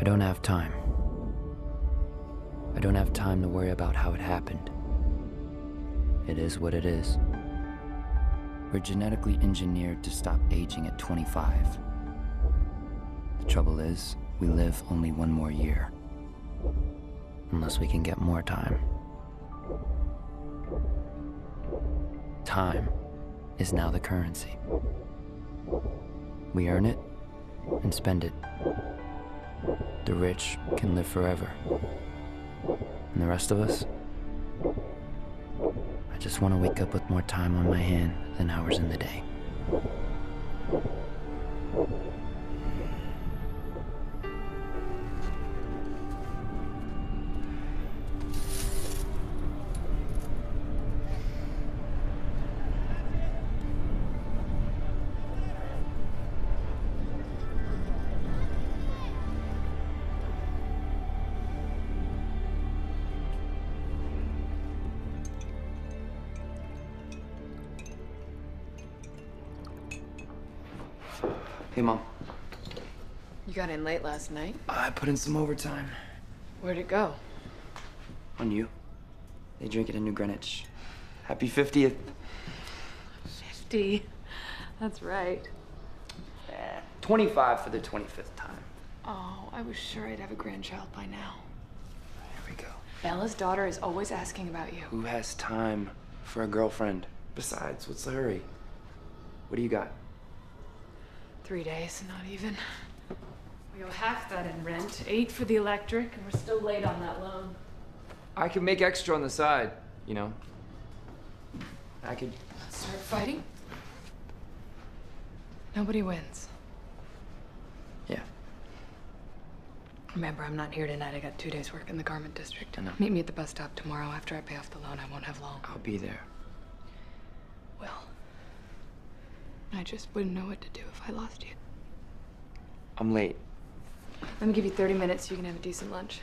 don't have time. I don't have time to worry about how it happened. It is what it is. We're genetically engineered to stop aging at 25. The trouble is, we live only one more year. Unless we can get more time. Time is now the currency. We earn it and spend it. The rich can live forever. And the rest of us? I just want to wake up with more time on my hand than hours in the day. Hey, Mom. You got in late last night? I put in some overtime. Where'd it go? On you. They drink it in New Greenwich. Happy 50th. 50. That's right. 25 for the 25th time. Oh, I was sure I'd have a grandchild by now. Here we go. Bella's daughter is always asking about you. Who has time for a girlfriend? Besides, what's the hurry? What do you got? 3 days, not even. We owe half that in rent, 8 for the electric, and we're still late on that loan. I could make extra on the side, you know. I could... Start fighting? Nobody wins. Yeah. Remember, I'm not here tonight. I got 2 days work in the garment district. I know. Meet me at the bus stop tomorrow. After I pay off the loan, I won't have long. I'll be there. Well, I just wouldn't know what to do if I lost you. I'm late. Let me give you 30 minutes so you can have a decent lunch.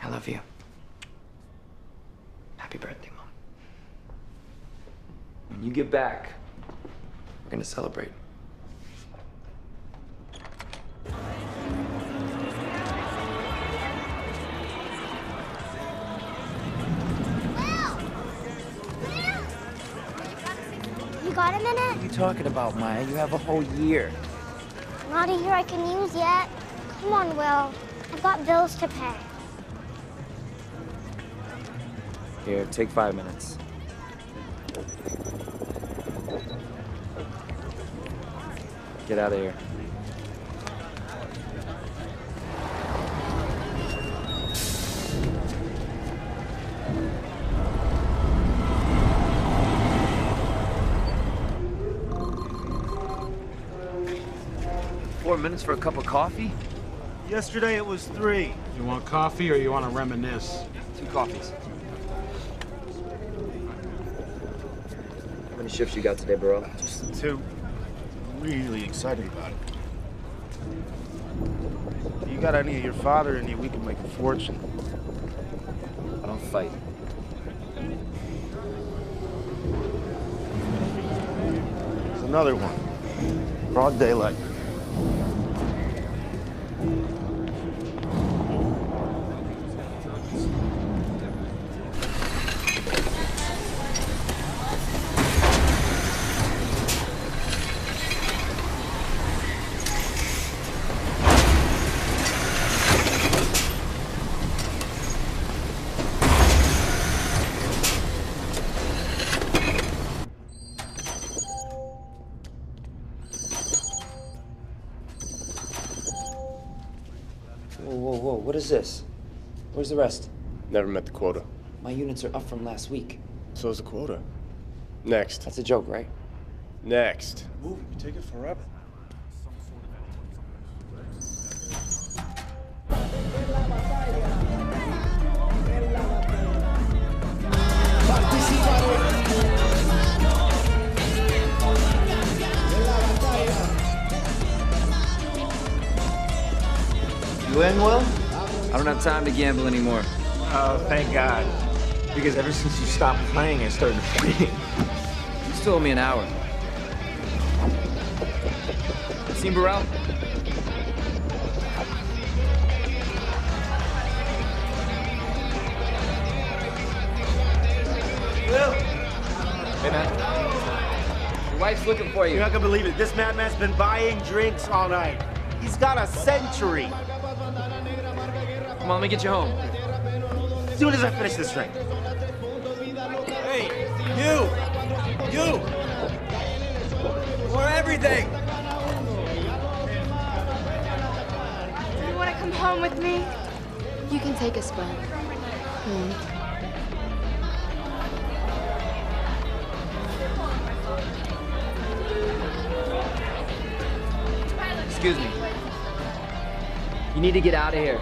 I love you. Happy birthday, Mom. When you get back, we're gonna celebrate. You got a minute? What are you talking about, Maya? You have a whole year. Not a year I can use yet. Come on, Will. I've got bills to pay. Here, take 5 minutes. Get out of here. $4 for a cup of coffee? Yesterday it was 3. You want coffee or you want to reminisce? 2 coffees. How many shifts you got today, bro? Just 2. Really excited about it. You got any of your father in you, we can make a fortune. I don't fight. There's another one. Broad daylight. Whoa, what is this? Where's the rest? Never met the quota. My units are up from last week. So is the quota. Next. That's a joke, right? Next. Move, you take it forever. You in, Will? don't have time to gamble anymore. Oh, thank God. Because ever since you stopped playing, I started playing. You still owe me an hour. Seen Burrell? Will! Hey, man. Your wife's looking for you. You're not gonna believe it. This madman's been buying drinks all night. He's got a century. Come on, let me get you home. As soon as I finish this drink. Hey, you! You! For everything! Do you want to come home with me? You can take a spell. Excuse me. You need to get out of here.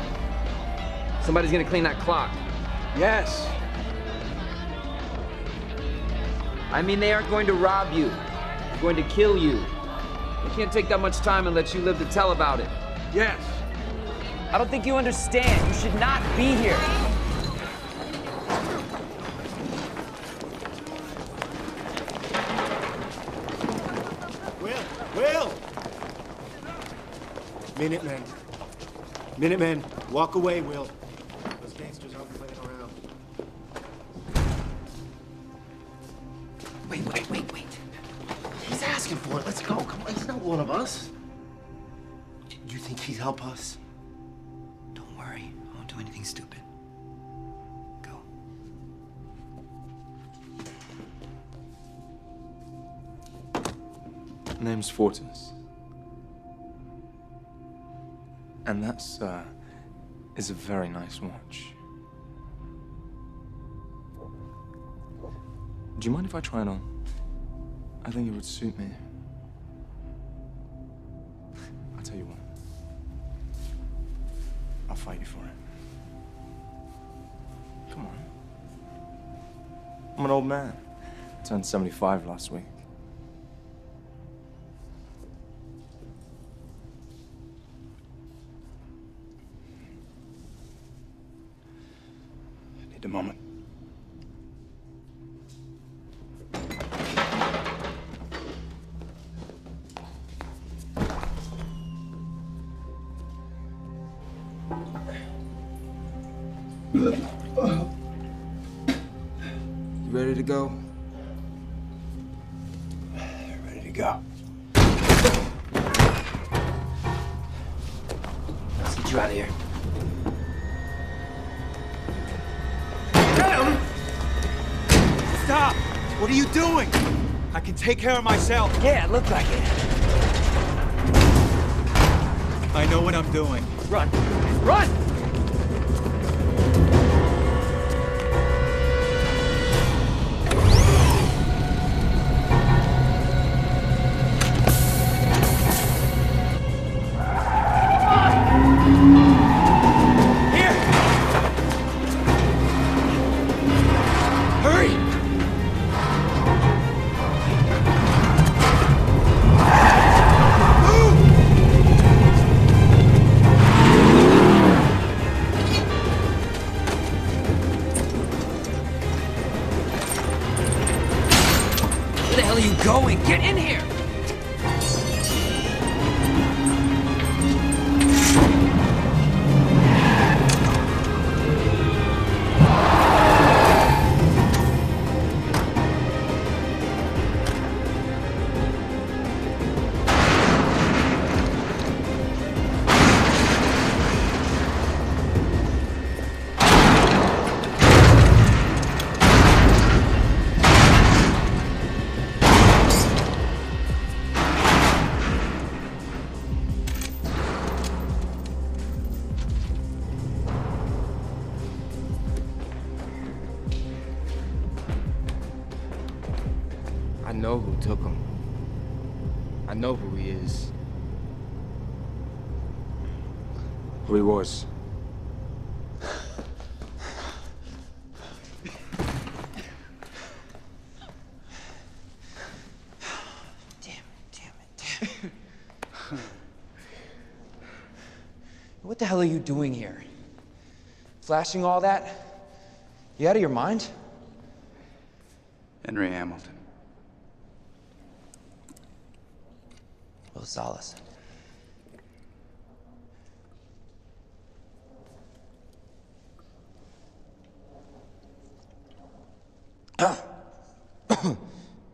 Somebody's gonna clean that clock. Yes. I mean, they aren't going to rob you. They're going to kill you. They can't take that much time and let you live to tell about it. Yes. I don't think you understand. You should not be here. Will! Minutemen. Minutemen, walk away, Will. Those gangsters aren't playing around. Wait. He's asking for it. Let's go. Come on, he's not one of us. You think he'd help us? Don't worry. I won't do anything stupid. Go. Name's Fortis. And that's, is a very nice watch. Do you mind if I try it on? I think it would suit me. I'll tell you what. I'll fight you for it. Come on. I'm an old man. I turned 75 last week. I need a moment. You ready to go? Ready to go. Let's get you out of here. Get him! Stop! What are you doing? I can take care of myself. Yeah, it looked like it. I know what I'm doing. Run! Run! Where the hell are you going? Get in here! I know who took him. I know who he is. Who he was. What the hell are you doing here? Flashing all that? You out of your mind? Henry Hamilton. Will Salas.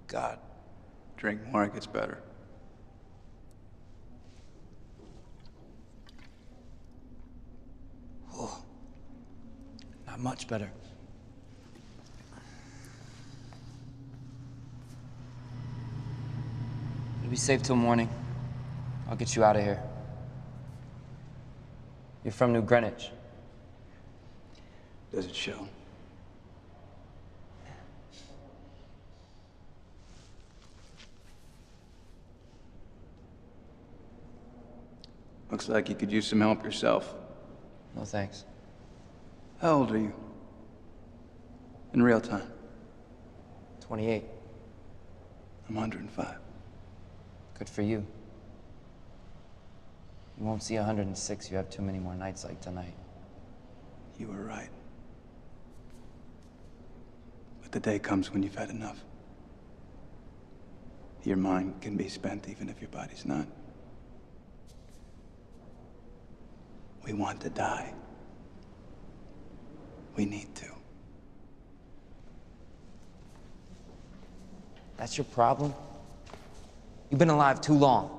God. Drink more, it gets better. Oh, not much better. It'll be safe till morning. I'll get you out of here. You're from New Greenwich. Does it show? Looks like you could use some help yourself. No thanks. How old are you? In real time? 28. I'm 105. Good for you. You won't see 106. You have too many more nights like tonight. You were right. But the day comes when you've had enough. Your mind can be spent even if your body's not. We want to die. We need to. That's your problem? You've been alive too long.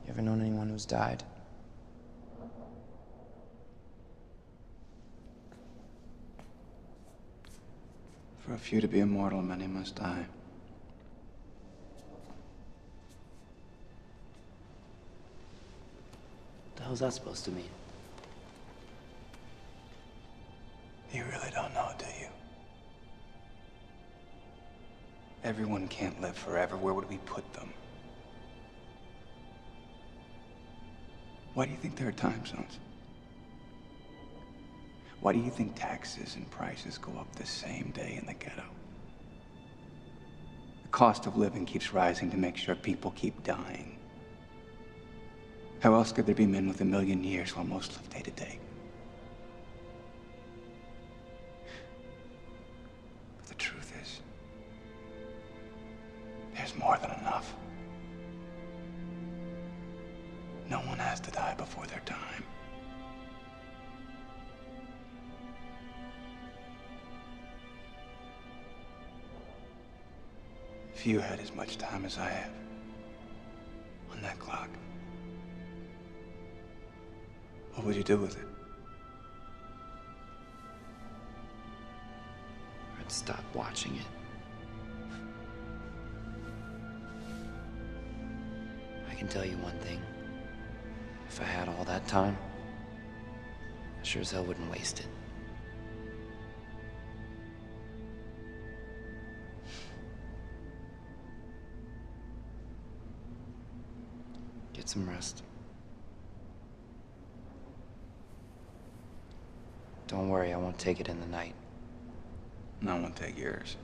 You ever known anyone who's died? For a few to be immortal, many must die. What the hell's that supposed to mean? You really don't know, do you? Everyone can't live forever. Where would we put them? Why do you think there are time zones? Why do you think taxes and prices go up the same day in the ghetto? The cost of living keeps rising to make sure people keep dying. How else could there be men with 1,000,000 years while most live day to day? But the truth is, there's more than enough. No one has to die before their time. If you had as much time as I have on that clock, what would you do with it? I'd stop watching it. I can tell you one thing. If I had all that time, I sure as hell wouldn't waste it. Get some rest. Don't worry, I won't take it in the night. And I won't take yours.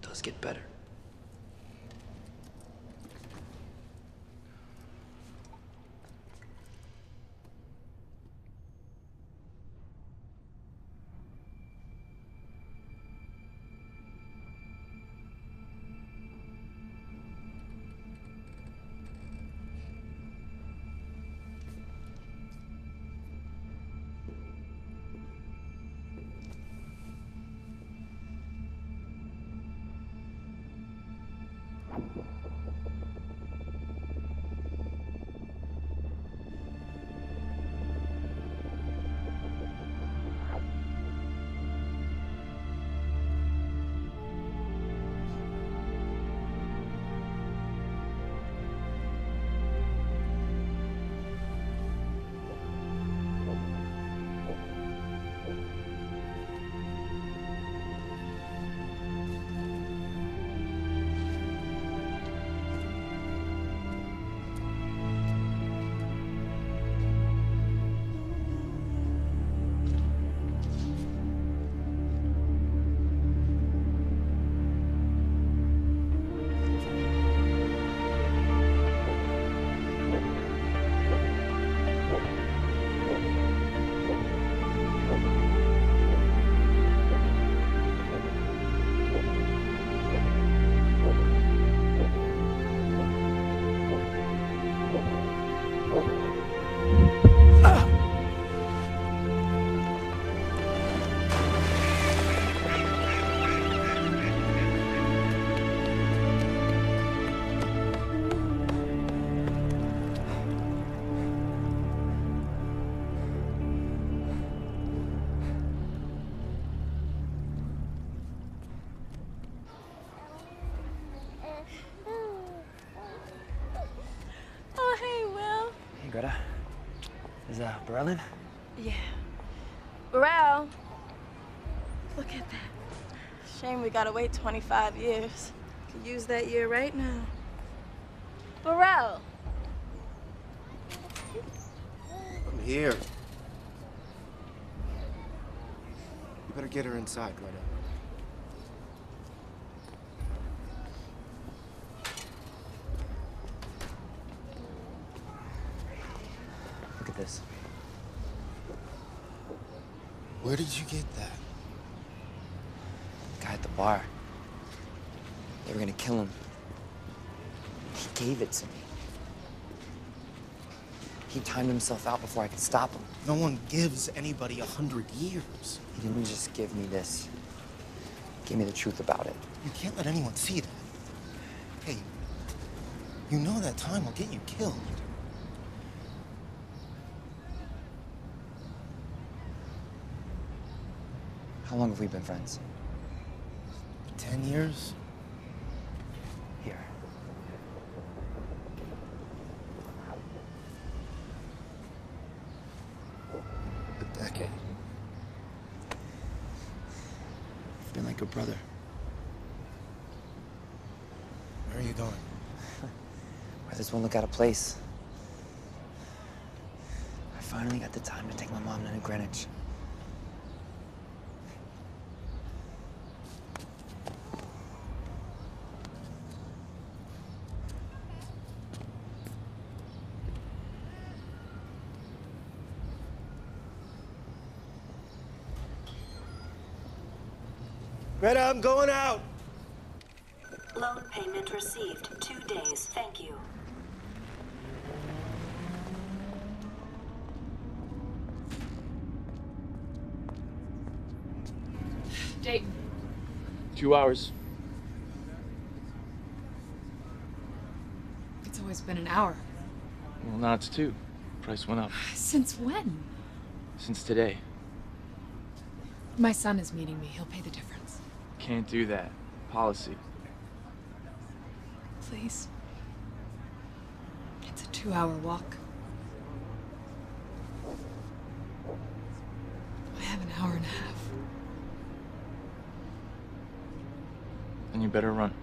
Does get better. is Berlin? Yeah. Burrell. Look at that. Shame we gotta wait 25 years. Could use that year right now. Burrell. I'm here. You better get her inside, Greta. Look at this. Where did you get that? Guy at the bar. They were gonna kill him. He gave it to me. He timed himself out before I could stop him. No one gives anybody 100 years. He didn't just give me this. He gave me the truth about it. You can't let anyone see that. Hey, you know that time will get you killed. How long have we been friends? 10 years? Here. A decade. You've been like a brother. Where are you going? Where this won't look out of place. I finally got the time to take my mom to Greenwich. Greta, I'm going out! Loan payment received. 2 days. Thank you. Dayton. 2 hours. It's always been an hour. Well, now it's 2. Price went up. Since when? Since today. My son is meeting me. He'll pay the difference. Can't do that. Policy. Please. It's a 2-hour walk. I have an hour and a half. Then you better run.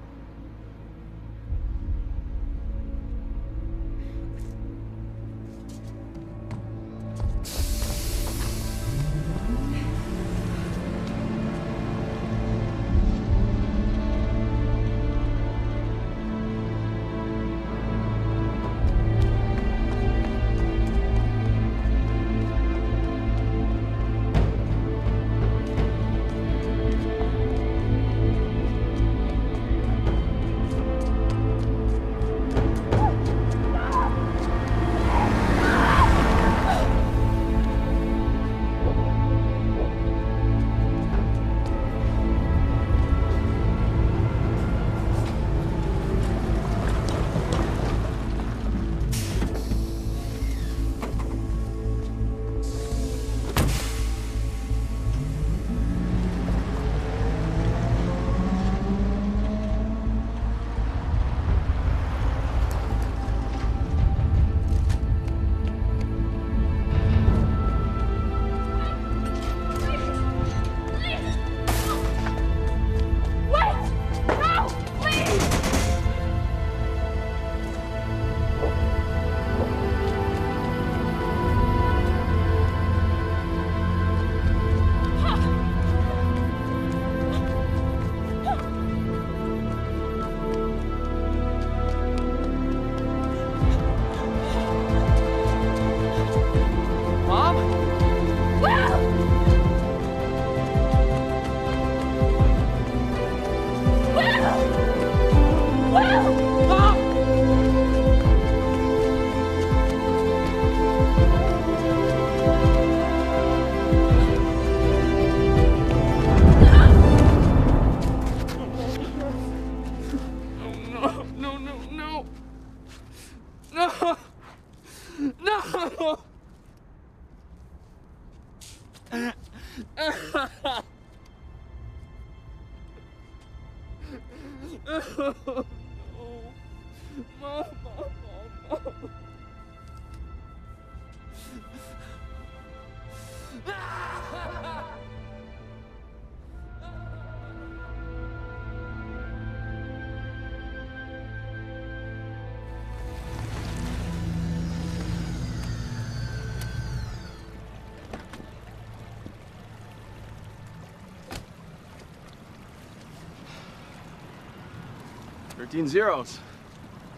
13 zeros.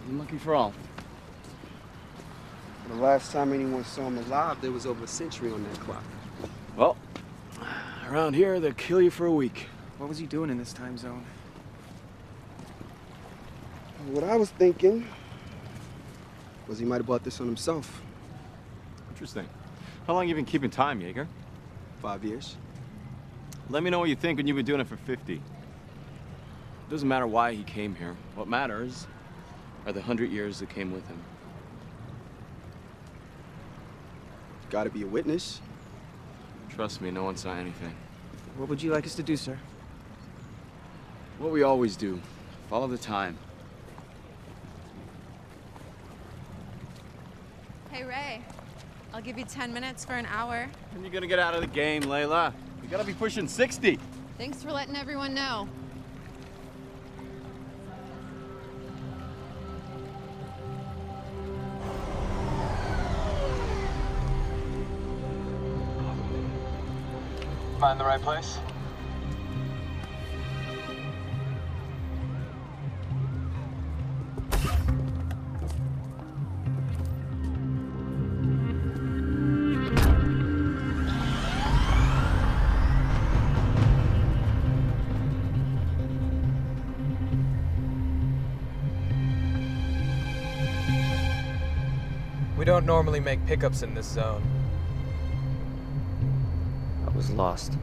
Unlucky for all. The last time anyone saw him alive, there was over a century on that clock. Well, around here, they'll kill you for a week. What was he doing in this time zone? What I was thinking was he might have bought this on himself. Interesting. How long you been keeping time, Jaeger? 5 years. Let me know what you think when you've been doing it for 50. It doesn't matter why he came here. What matters are the 100 years that came with him. Gotta be a witness. Trust me, no one saw anything. What would you like us to do, sir? What we always do. Follow the time. Hey, Ray. I'll give you 10 minutes for an hour. When you gonna get out of the game, Layla? You gotta be pushing 60. Thanks for letting everyone know. Find the right place? We don't normally make pickups in this zone. I was lost.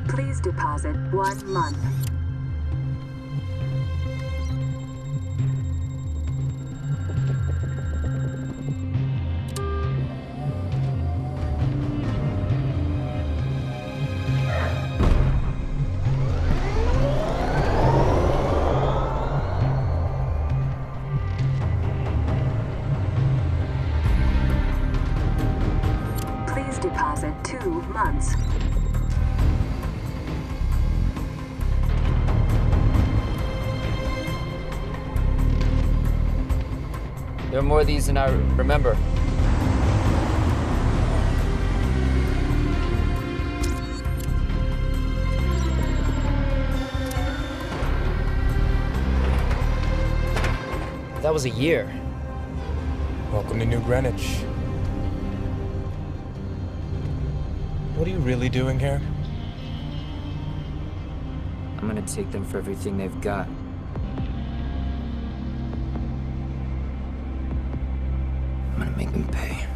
Please deposit 1 month. Please deposit 2 months. There are more of these than I remember. That was a year. Welcome to New Greenwich. What are you really doing here? I'm gonna take them for everything they've got. I'm gonna make them pay.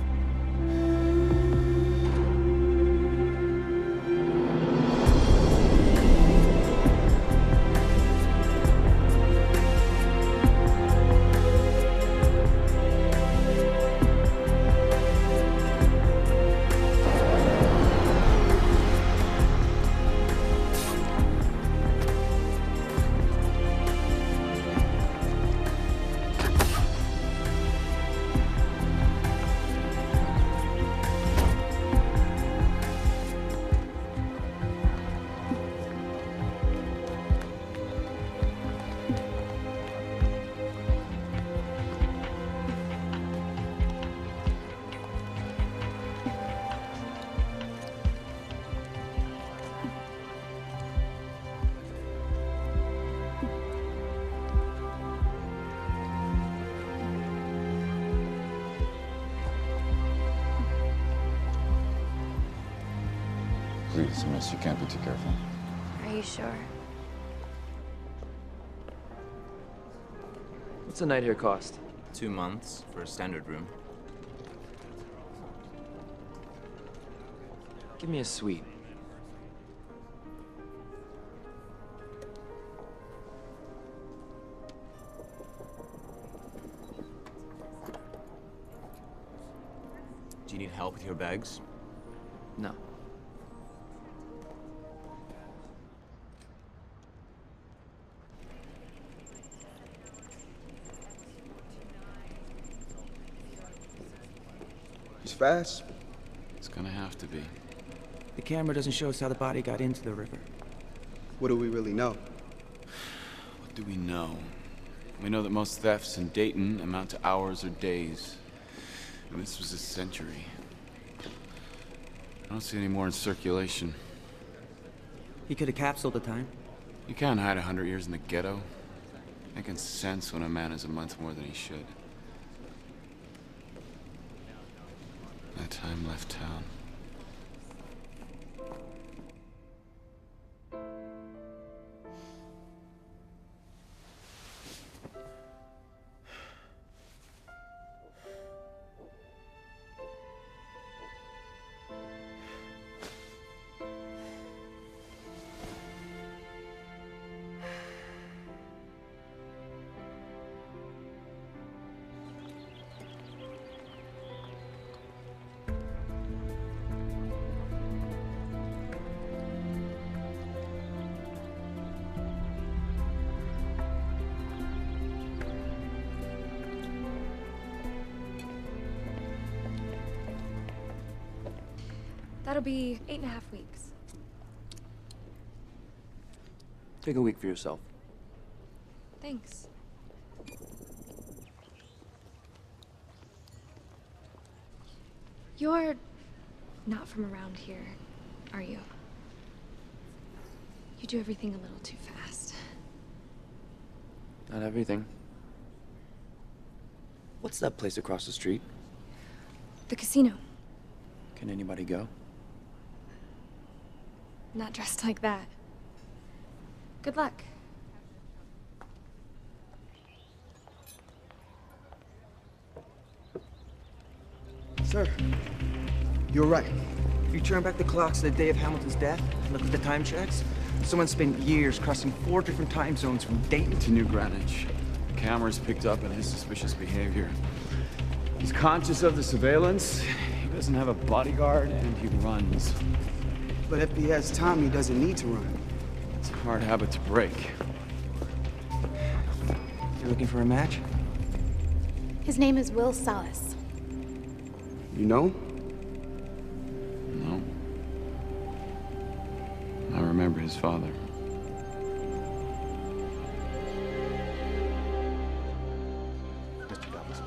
Please, miss, you can't be too careful. Are you sure? What's a night here cost? 2 months for a standard room. Give me a suite. Do you need help with your bags? No. He's fast. It's gonna have to be. The camera doesn't show us how the body got into the river. What do we really know? What do we know? We know that most thefts in Dayton amount to hours or days. And this was a century. I don't see any more in circulation. He could have capsuled the time. You can't hide 100 years in the ghetto. Making sense when a man is a month more than he should. That time left town. That'll be 8.5 weeks. Take a week for yourself. Thanks. You're not from around here, are you? You do everything a little too fast. Not everything. What's that place across the street? The casino. Can anybody go? Not dressed like that. Good luck. Sir, you're right. If you turn back the clocks to the day of Hamilton's death, look at the time checks. Someone spent years crossing 4 different time zones from Dayton to New Greenwich. Cameras picked up on his suspicious behavior. He's conscious of the surveillance. He doesn't have a bodyguard, and he runs. But if he has time, he doesn't need to run. It's a hard habit to break. You're looking for a match? His name is Will Salas. You know? No. I remember his father. Mr. Dobbs.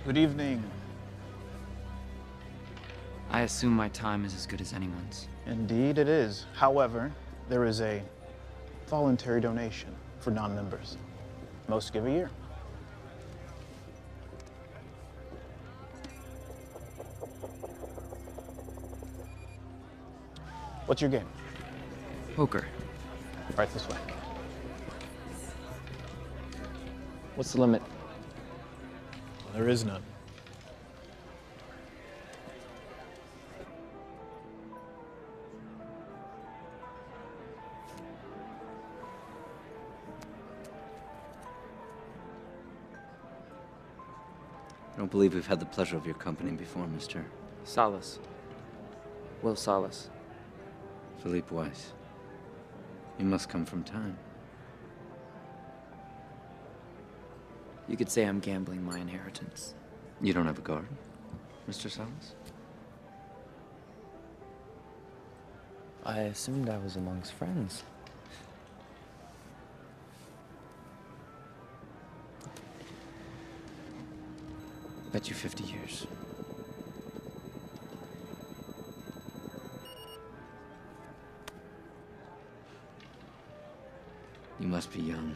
Good evening. I assume my time is as good as anyone's. Indeed it is. However, there is a voluntary donation for non-members. Most give a year. What's your game? Poker. Right this way. What's the limit? There is none. I don't believe we've had the pleasure of your company before, Mr. Salas. Will Salas. Philippe Weiss. You must come from time. You could say I'm gambling my inheritance. You don't have a guard, Mr. Salas? I assumed I was amongst friends. Bet you 50 years. You must be young.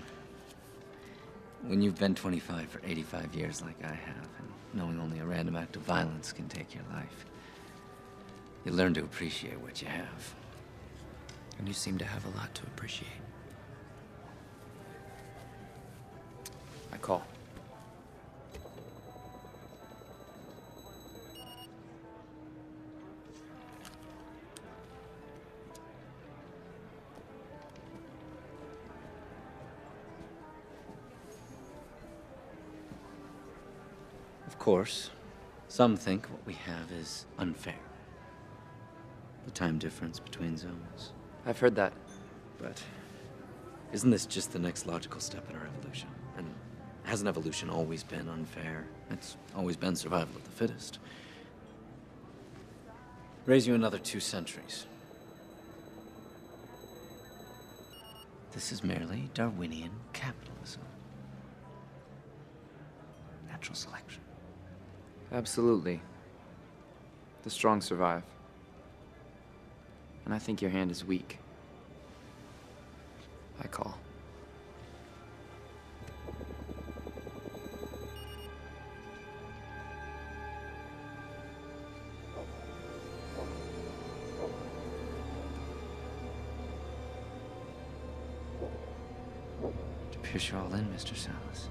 When you've been 25 for 85 years like I have, and knowing only a random act of violence can take your life, you learn to appreciate what you have. And you seem to have a lot to appreciate. I call. Of course, some think what we have is unfair. The time difference between zones. I've heard that. But isn't this just the next logical step in our evolution? And hasn't evolution always been unfair? It's always been survival of the fittest. Raise you another 2 centuries. This is merely Darwinian capitalism. Natural selection. Absolutely. The strong survive. And I think your hand is weak. I call. It appears you're all in, Mr. Salas.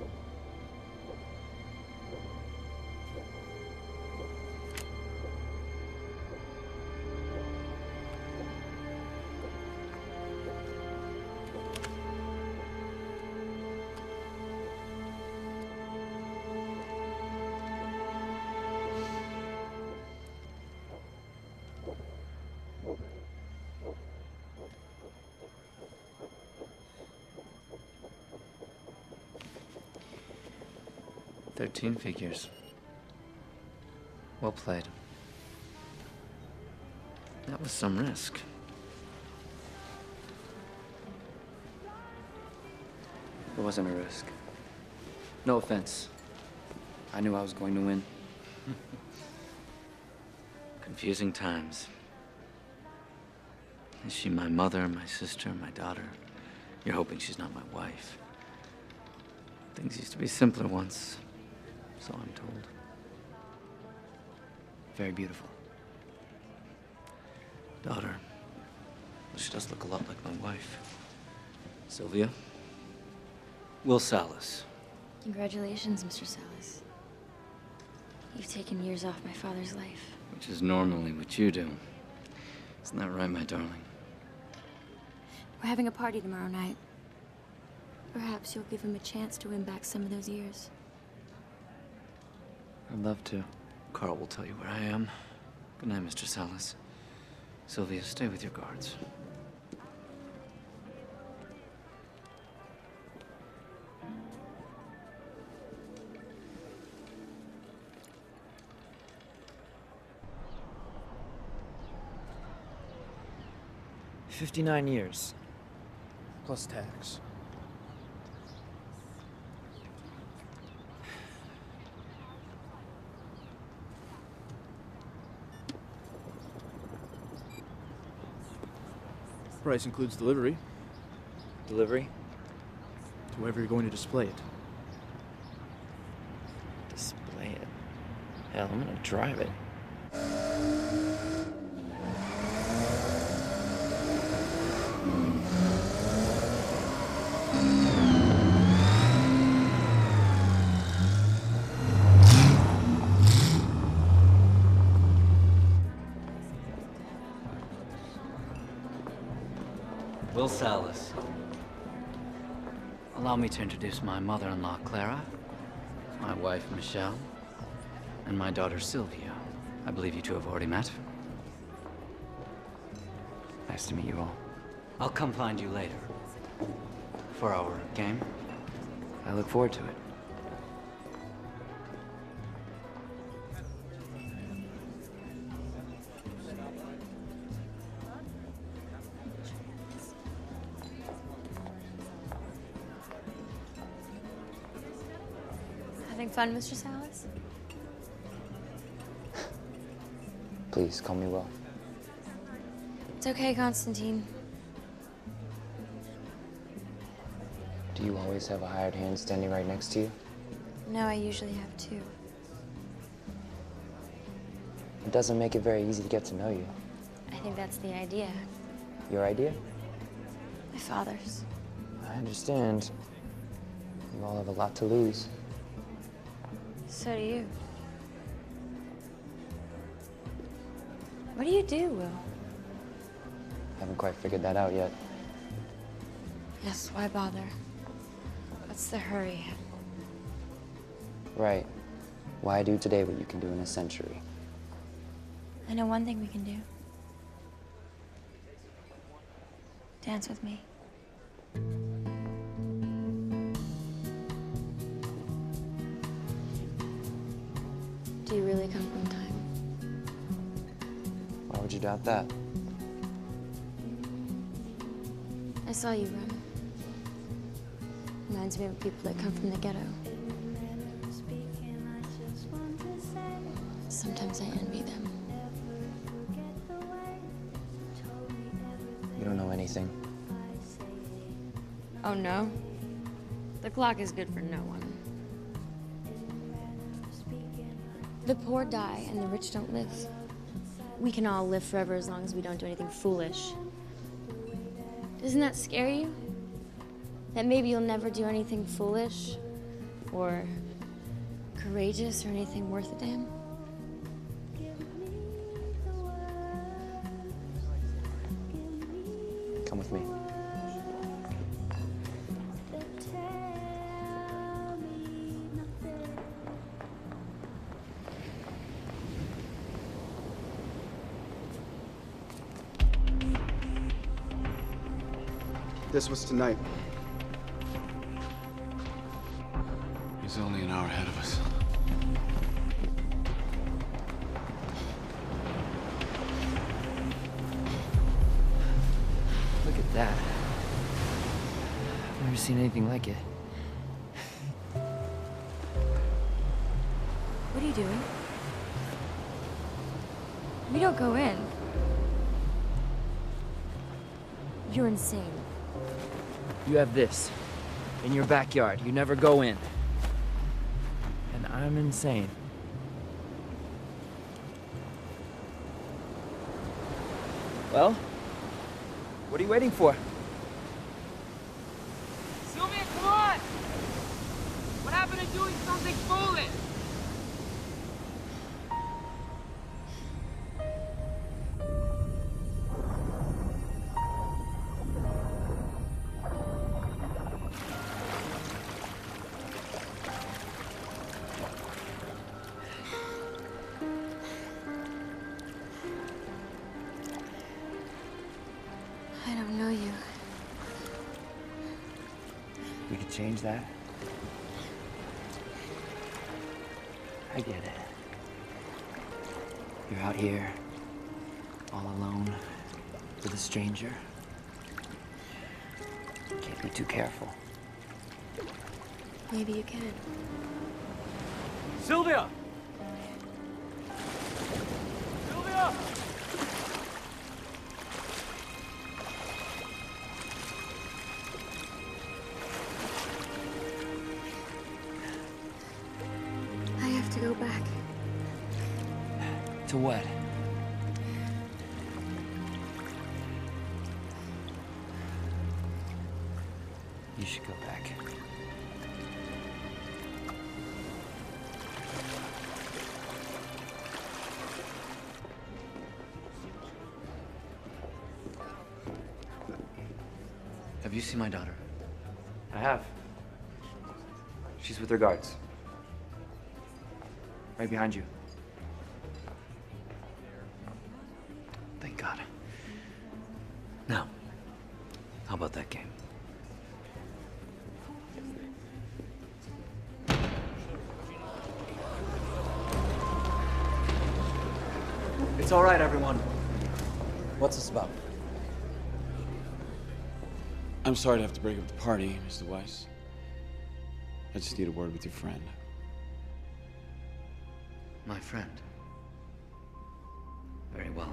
"13 figures. Well played. That was some risk. It wasn't a risk. No offense. I knew I was going to win. Confusing times. Is she my mother, my sister, my daughter? You're hoping she's not my wife. Things used to be simpler once, so I'm told. Very beautiful. Daughter. Well, she does look a lot like my wife. Sylvia? Will Salas. Congratulations, Mr. Salas. You've taken years off my father's life. Which is normally what you do. Isn't that right, my darling? We're having a party tomorrow night. Perhaps you'll give him a chance to win back some of those years. I'd love to. Carl will tell you where I am. Good night, Mr. Salas. Sylvia, stay with your guards. $59 years. Plus tax. Price includes delivery. Delivery? To whoever you're going to display it. Display it? Hell, I'm gonna drive it. Will Salas. Allow me to introduce my mother-in-law, Clara, my wife, Michelle, and my daughter, Sylvia. I believe you two have already met. Nice to meet you all. I'll come find you later. For our game. I look forward to it. Having fun, Mr. Salas? Please, call me Will. It's okay, Constantine. Do you always have a hired hand standing right next to you? No, I usually have two. It doesn't make it very easy to get to know you. I think that's the idea. Your idea? My father's. I understand. You all have a lot to lose. So do you. What do you do, Will? Haven't quite figured that out yet. Yes, why bother? What's the hurry? Right. Why do today what you can do in a century? I know one thing we can do. Dance with me. Do you really come from time? Why would you doubt that? I saw you run. Reminds me of people that come from the ghetto. Sometimes I envy them. Oh no? The clock is good for no one. The poor die and the rich don't live. We can all live forever as long as we don't do anything foolish. Doesn't that scare you? That maybe you'll never do anything foolish or courageous or anything worth a damn? Come with me. This was tonight. He's only an hour ahead of us. Look at that. I've never seen anything like it. What are you doing? We don't go in. You're insane. You have this in your backyard. You never go in. And I'm insane. Well, what are you waiting for? Sylvia, come on! What happened to doing something foolish? I don't know you. We could change that. I get it. You're out here, all alone, with a stranger. Can't be too careful. Maybe you can. Sylvia! Sylvia! I have to go back. To what? You should go back. Have you seen my daughter? I have. She's with her guards. Right behind you. Thank God. Now, how about that game? It's all right, everyone. What's this about? I'm sorry to have to break up the party, Mr. Weiss. I just need a word with your friend. My friend. Very well.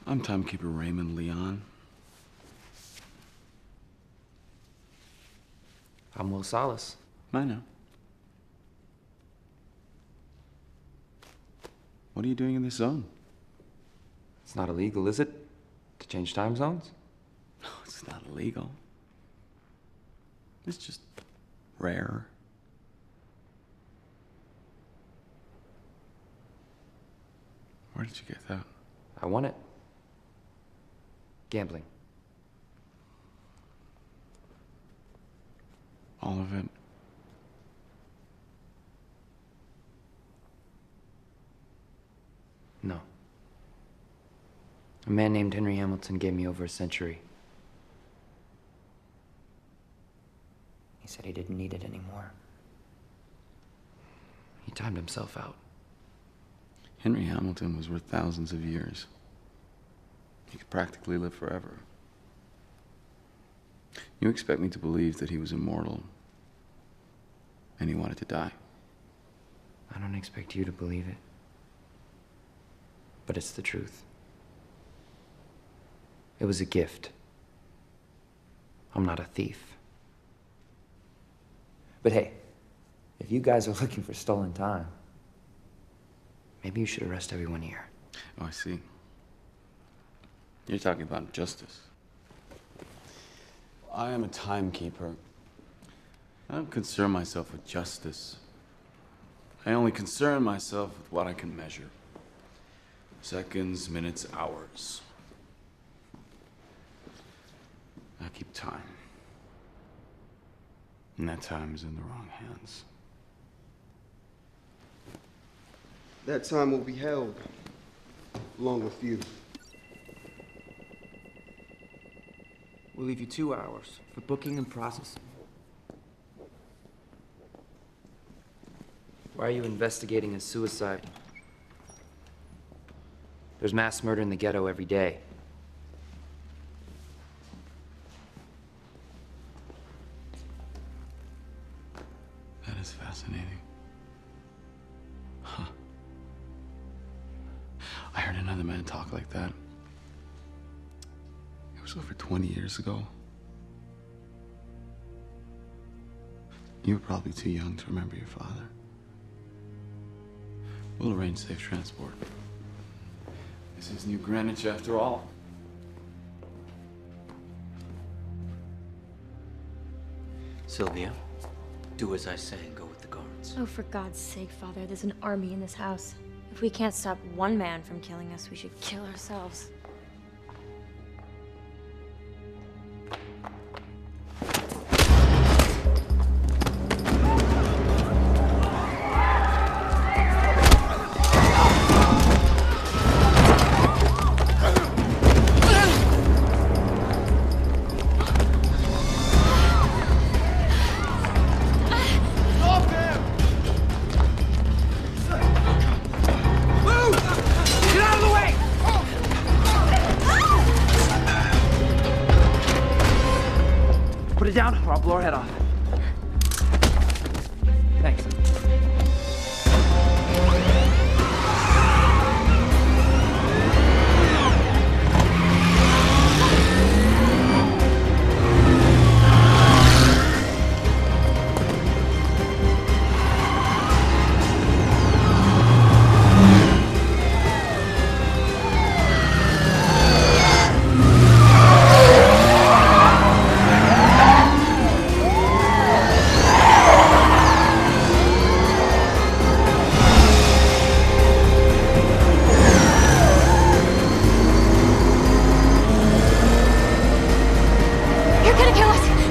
I'm timekeeper Raymond Leon. I'm Will Salas. I know. What are you doing in this zone? It's not illegal, is it? To change time zones? No, it's not illegal. It's just rare. Where did you get that? I won it. Gambling. All of it? No. A man named Henry Hamilton gave me over a century. He said he didn't need it anymore. timed himself out. Henry Hamilton was worth thousands of years. He could practically live forever. You expect me to believe that he was immortal and he wanted to die? I don't expect you to believe it. But it's the truth. It was a gift. I'm not a thief. But hey, if you guys are looking for stolen time, maybe you should arrest everyone here. Oh, I see. You're talking about justice. I am a timekeeper. I don't concern myself with justice. I only concern myself with what I can measure. Seconds, minutes, hours. I keep time. And that time is in the wrong hands. That time will be held, along with you. We'll leave you 2 hours for booking and processing. Why are you investigating a suicide? There's mass murder in the ghetto every day. That is fascinating. Huh. I heard another man talk like that. It was over 20 years ago. You were probably too young to remember your father. We'll arrange safe transport. This is New Greenwich after all. Sylvia, do as I say and go with the guards. Oh, for God's sake, Father, there's an army in this house. If we can't stop one man from killing us, we should kill ourselves. Put it down or I'll blow her head off. Thanks.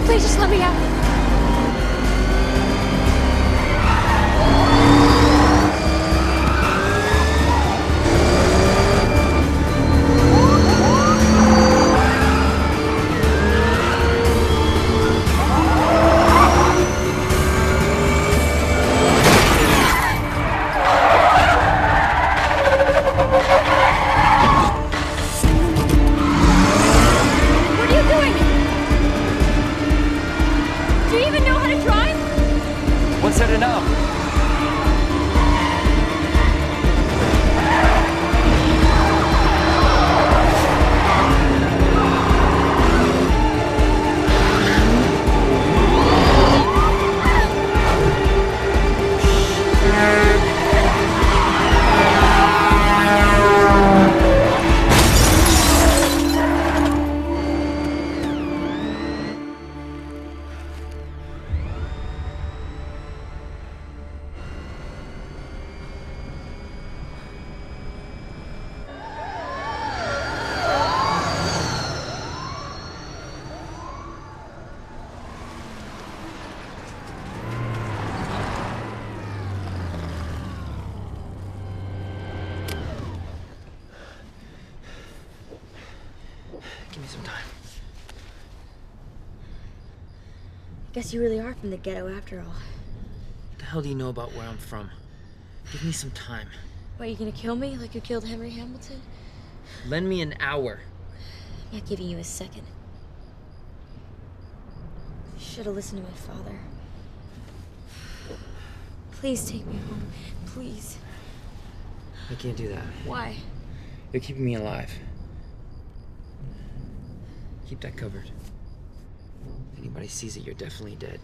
Please just let me out. What are you doing? Do you even know how to drive? What's there to know? Give me some time. Guess you really are from the ghetto after all. What the hell do you know about where I'm from? Give me some time. What, you gonna kill me like you killed Henry Hamilton? Lend me an hour. I'm not giving you a second. I should have listened to my father. Please take me home. Please. I can't do that. Why? You're keeping me alive. Keep that covered. If anybody sees it, you're definitely dead.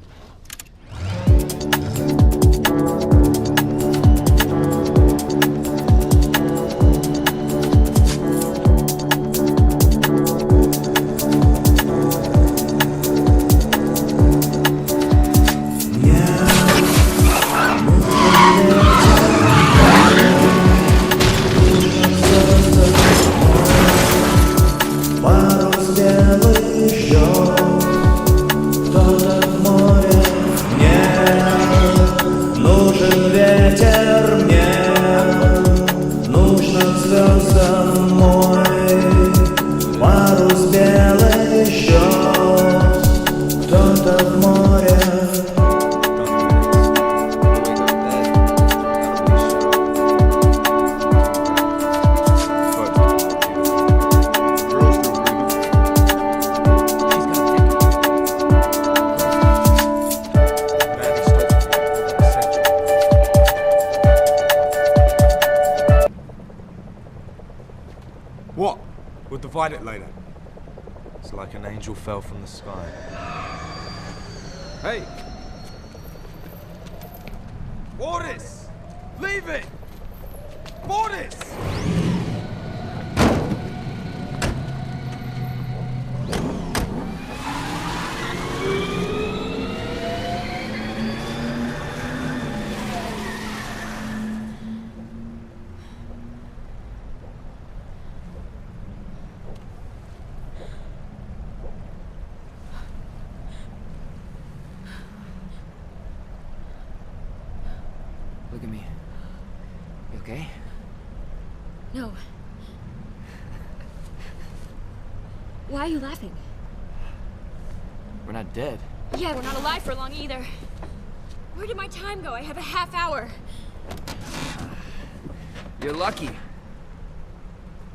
What? We'll divide it later. It's like an angel fell from the sky. Hey! Boris! Leave it! Boris! Look at me. You okay? No. Why are you laughing? We're not dead. Yeah, we're not alive for long either. Where did my time go? I have a half hour. You're lucky.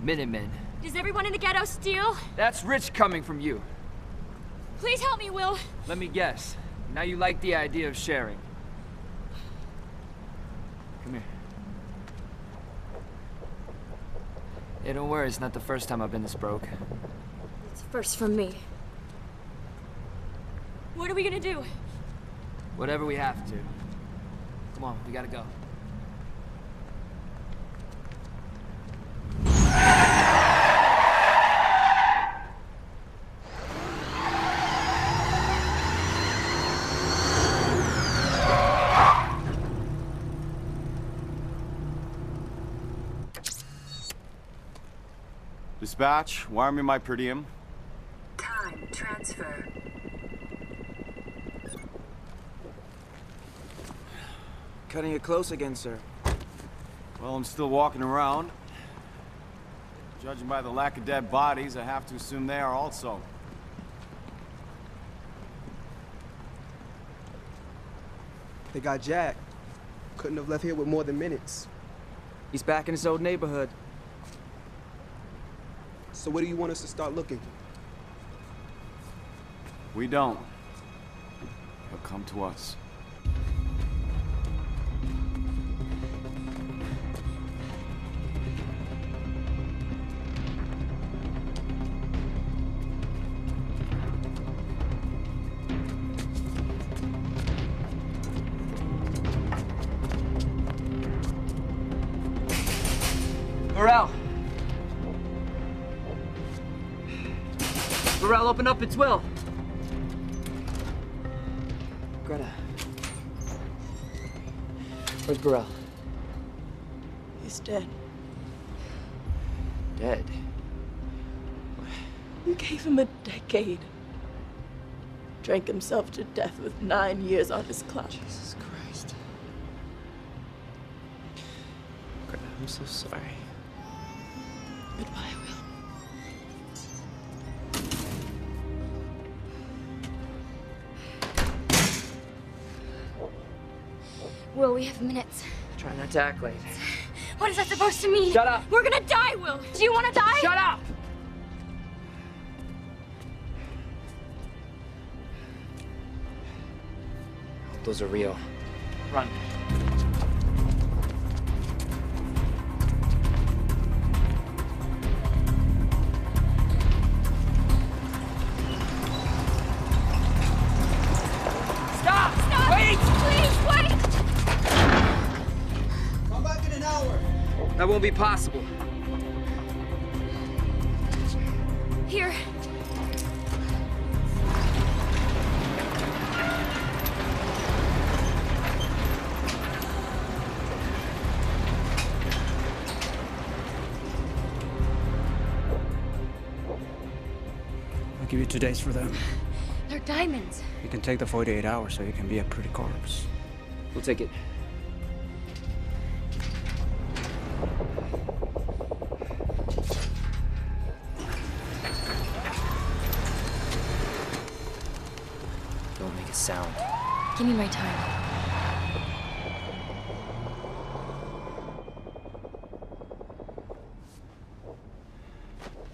Minutemen. Does everyone in the ghetto steal? That's rich coming from you. Please help me, Will. Let me guess. Now you like the idea of sharing. Come here. Yeah, don't worry, it's not the first time I've been this broke. It's first from me. What are we gonna do? Whatever we have to. Come on, we gotta go. Dispatch, wire me my per diem. Time transfer. Cutting it close again, sir. Well, I'm still walking around. Judging by the lack of dead bodies, I have to assume they are also. They got Jack. Couldn't have left here with more than minutes. He's back in his old neighborhood. So where do you want us to start looking? We don't. He'll come to us. Burrell! Burrell, open up, it's Will! Greta. Where's Burrell? He's dead. Dead? You gave him a decade. Drank himself to death with 9 years on his clock. Jesus Christ. Greta, I'm so sorry. Goodbye, Will, we have minutes. Try not to act late. What is that supposed to mean? Shut up! We're gonna die, Will! Do you wanna die? Shut up! Those are real. Run. Stop! Stop! Wait! Please, wait! Come back in an hour. That won't be possible. Here. I'll give you 2 days for them. They're diamonds. You can take the 48 hours so you can be a pretty corpse. We'll take it. Don't make a sound. Give me my time.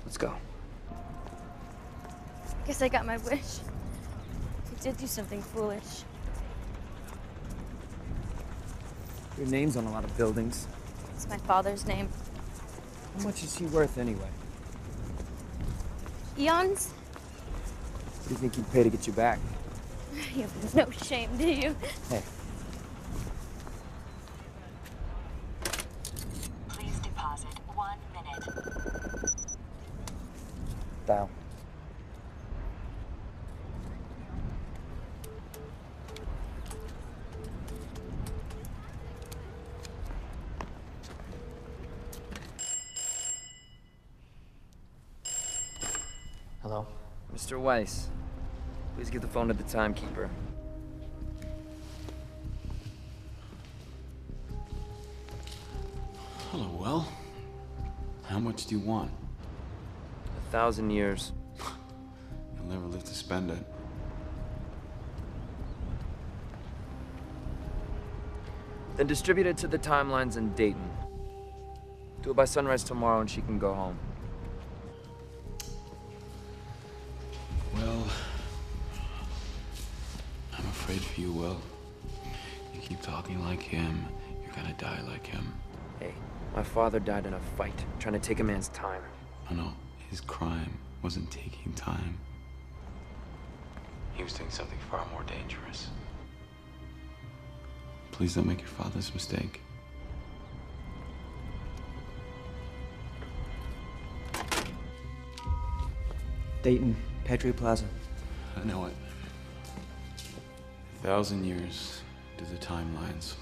Let's go. Guess I got my wish. I did do something foolish. Your name's on a lot of buildings. It's my father's name. How much is he worth anyway? Eons? What do you think he'd pay to get you back? You have no shame, do you? Hey. Please deposit 1 minute. Down. Hello? Mr. Weiss, please give the phone to the timekeeper. Hello, Will. How much do you want? 1,000 years. You'll never live to spend it. Then distribute it to the timelines in Dayton. Do it by sunrise tomorrow and she can go home. Well, I'm afraid for you, Will. You keep talking like him, you're gonna die like him. Hey, my father died in a fight, trying to take a man's time. Oh no, his crime wasn't taking time. He was doing something far more dangerous. Please don't make your father's mistake. Dayton, Patriot Plaza. I know it. 1,000 years to the timelines.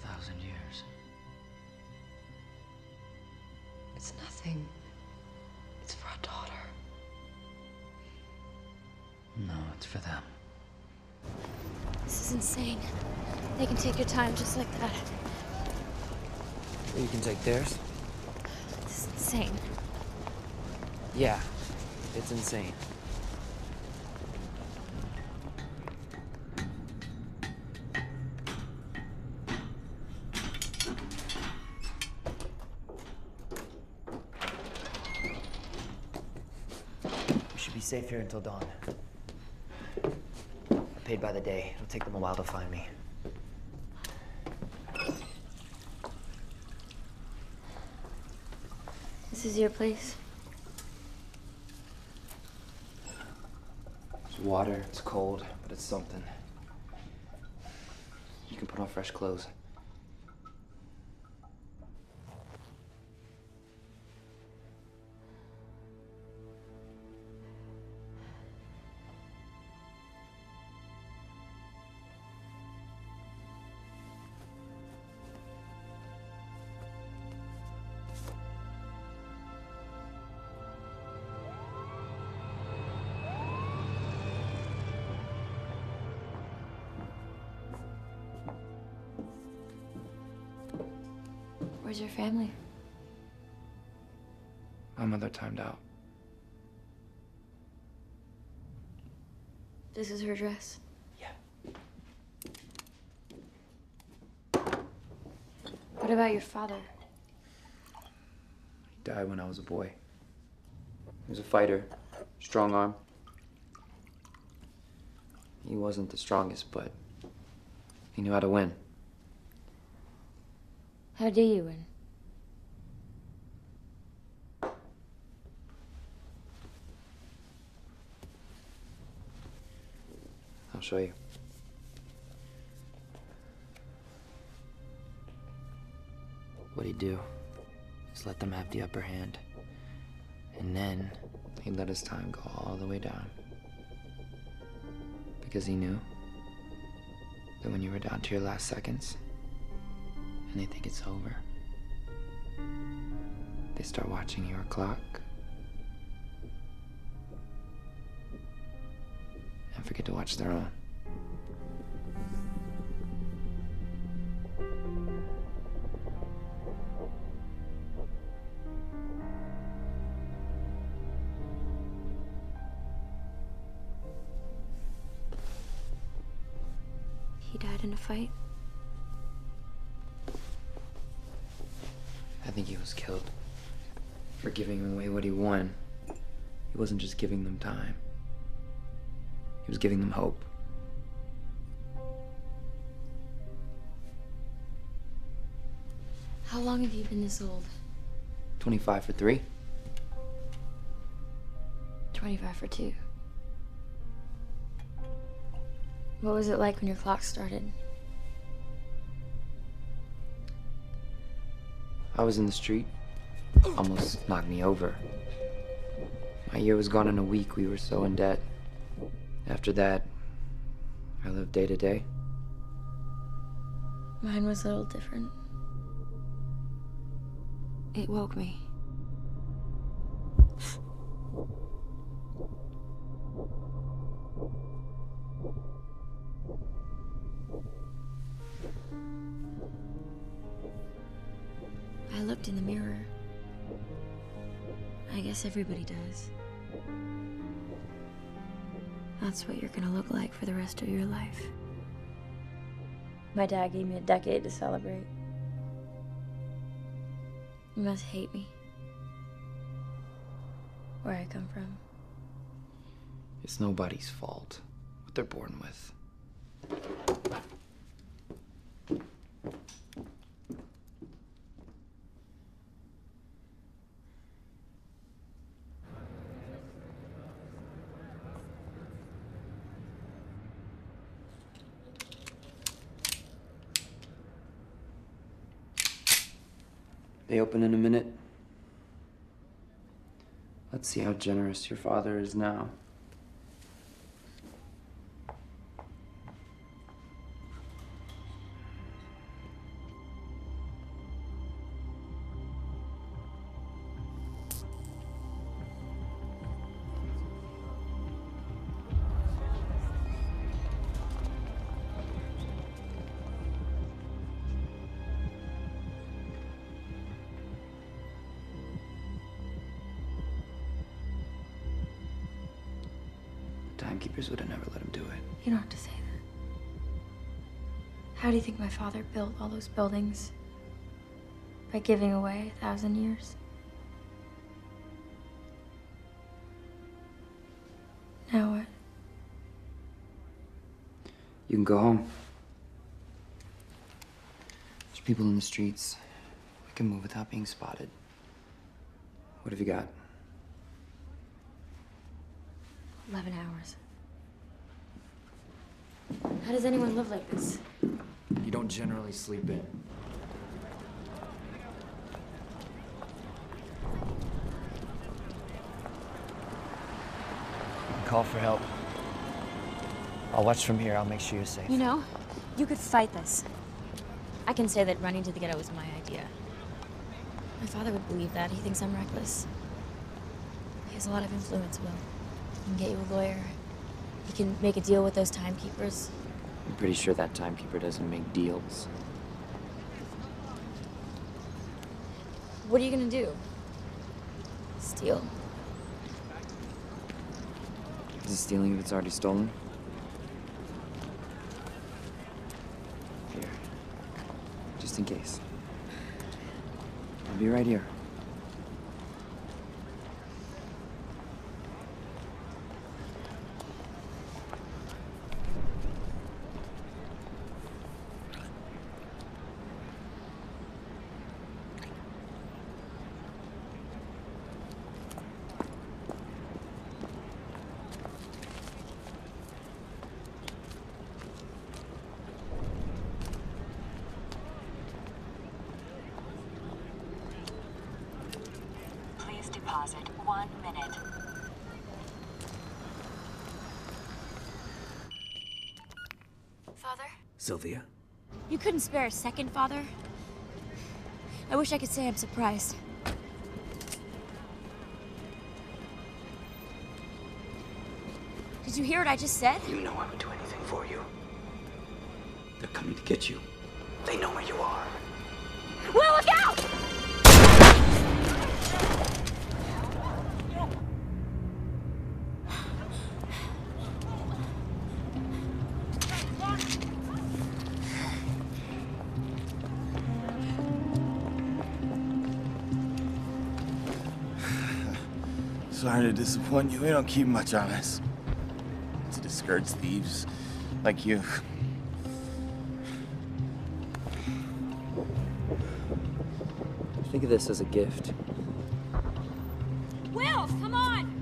1,000 years. It's nothing. It's for a daughter. No, it's for them. This is insane. They can take your time just like that. Or you can take theirs? This is insane. Yeah, it's insane. We should be safe here until dawn. I'm paid by the day. It'll take them a while to find me. This is your place. There's water, it's cold, but it's something. You can put on fresh clothes. Where's your family? My mother timed out. This is her dress. What about your father? He died when I was a boy. He was a fighter, strong arm. He wasn't the strongest, but he knew how to win. How do you win? I'll show you. What he'd do is let them have the upper hand. And then he'd let his time go all the way down. Because he knew that when you were down to your last seconds and they think it's over, they start watching your clock and forget to watch their own. He died in a fight? I think he was killed for giving away what he won. He wasn't just giving them time. He was giving them hope. How long have you been this old? 25 for 3. 25 for 2. What was it like when your clock started? I was in the street. Almost knocked me over. My year was gone in a week. We were so in debt. After that, I lived day to day. Mine was a little different. It woke me. I looked in the mirror. I guess everybody does. That's what you're gonna look like for the rest of your life. My dad gave me a decade to celebrate. You must hate me. Where I come from. It's nobody's fault what they're born with. They open in a minute. Let's see how generous your father is now. Timekeepers would have never let him do it. You don't have to say that. How do you think my father built all those buildings? By giving away 1,000 years? Now what? You can go home. There's people in the streets. We can move without being spotted. What have you got? 11 hours. How does anyone live like this? You don't generally sleep in. Call for help. I'll watch from here. I'll make sure you're safe. You know, you could fight this. I can say that running to the ghetto was my idea. My father would believe that. He thinks I'm reckless. He has a lot of influence, Will. He can get you a lawyer. He can make a deal with those timekeepers. I'm pretty sure that timekeeper doesn't make deals. What are you gonna do? Steal? Is it stealing if it's already stolen? Here. Just in case. I'll be right here. Please deposit 1 minute. Father? Sylvia? You couldn't spare a second, Father? I wish I could say I'm surprised. Did you hear what I just said? You know I would do anything for you. They're coming to get you. They know where you are. Will, look out! Sorry to disappoint you. We don't keep much on us. To discourage thieves like you. Think of this as a gift. Will, come on!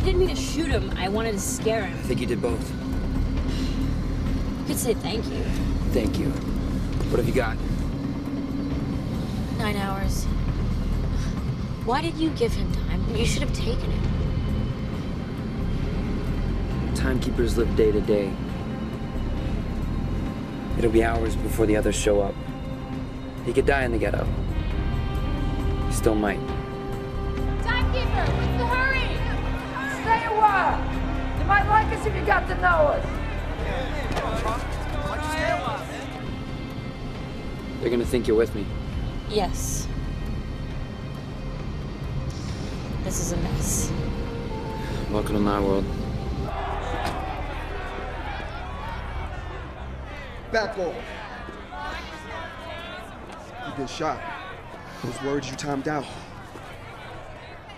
I didn't mean to shoot him. I wanted to scare him. I think you did both. You could say thank you. Thank you. What have you got? 9 hours. Why did you give him time? You should have taken it. Timekeepers live day to day. It'll be hours before the others show up. He could die in the ghetto. He still might. Timekeeper, what's the hurry? Stay a while. You might like us if you got to know us. They're gonna think you're with me. Yes. This is a mess. Welcome to my world. Back off. You've been shot. Those words you timed out.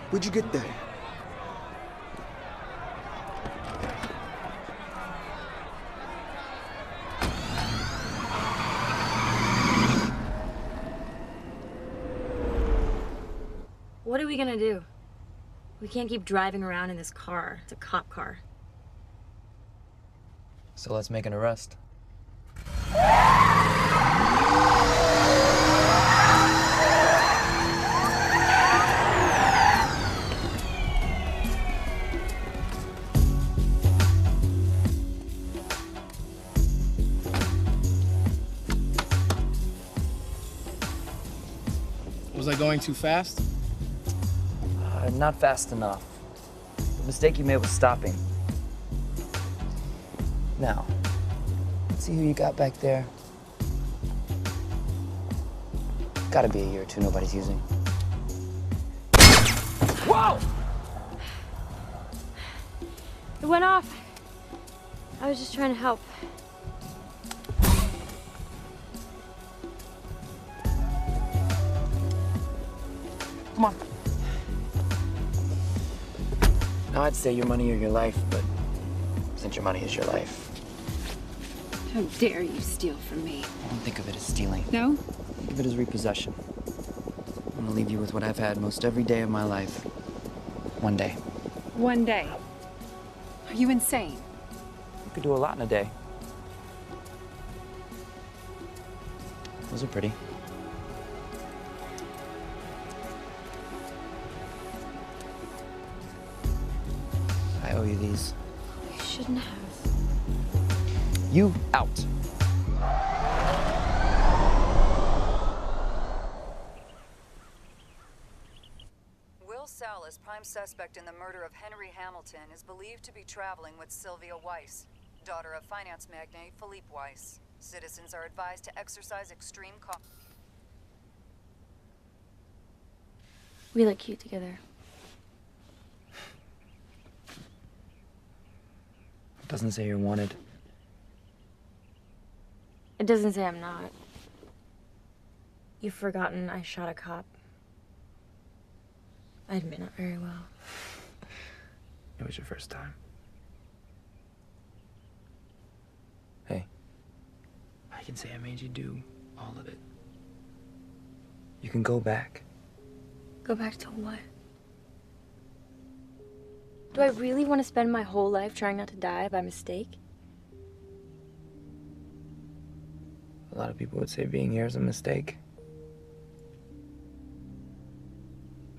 Where'd you get that? What are we gonna do? We can't keep driving around in this car. It's a cop car. So let's make an arrest. Was I going too fast? Not fast enough. The mistake you made was stopping. Now, see who you got back there? Gotta be a year or two nobody's using. Whoa! It went off. I was just trying to help. Come on. Now, I'd say your money or your life, but since your money is your life. How dare you steal from me? I don't think of it as stealing. No? Think of it as repossession. I'm gonna leave you with what I've had most every day of my life. One day. One day. Are you insane? You could do a lot in a day. Those are pretty. I owe you these. You shouldn't have. You out. Will Salas, prime suspect in the murder of Henry Hamilton, is believed to be traveling with Sylvia Weiss. daughter of finance magnate Philippe Weiss. Citizens are advised to exercise extreme caution. We look cute together. It doesn't say you're wanted. It doesn't say I'm not. You've forgotten I shot a cop. I admit not very well. It was your first time. Hey, I can say I made you do all of it. You can go back. Go back to what? Do I really want to spend my whole life trying not to die by mistake? A lot of people would say being here is a mistake.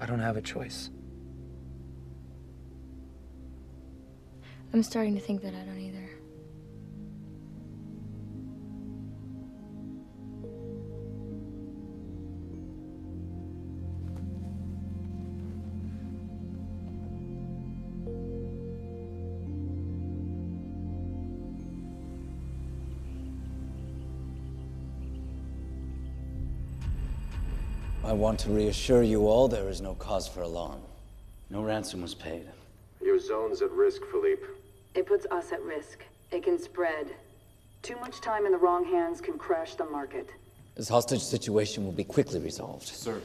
I don't have a choice. I'm starting to think that I don't either. I want to reassure you all there is no cause for alarm. No ransom was paid. Your zone's at risk, Philippe. It puts us at risk. It can spread. Too much time in the wrong hands can crash the market. This hostage situation will be quickly resolved. Sir.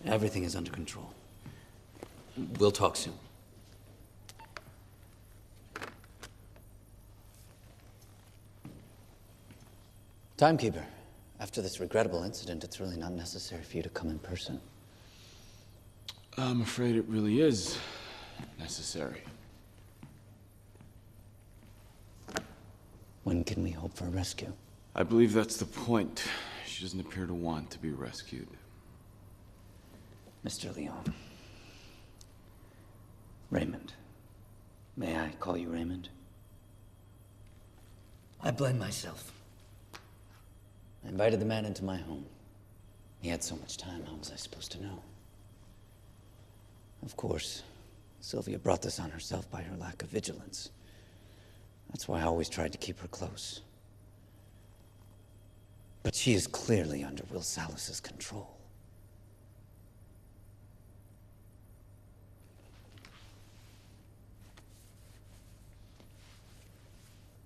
Everything is under control. We'll talk soon. Timekeeper, after this regrettable incident, it's really not necessary for you to come in person. I'm afraid it really is necessary. When can we hope for a rescue? I believe that's the point. She doesn't appear to want to be rescued. Mr. Leon. Raymond. May I call you Raymond? I blame myself. I invited the man into my home. He had so much time, how was I supposed to know? Of course, Sylvia brought this on herself by her lack of vigilance. That's why I always tried to keep her close. But she is clearly under Will Salas's control.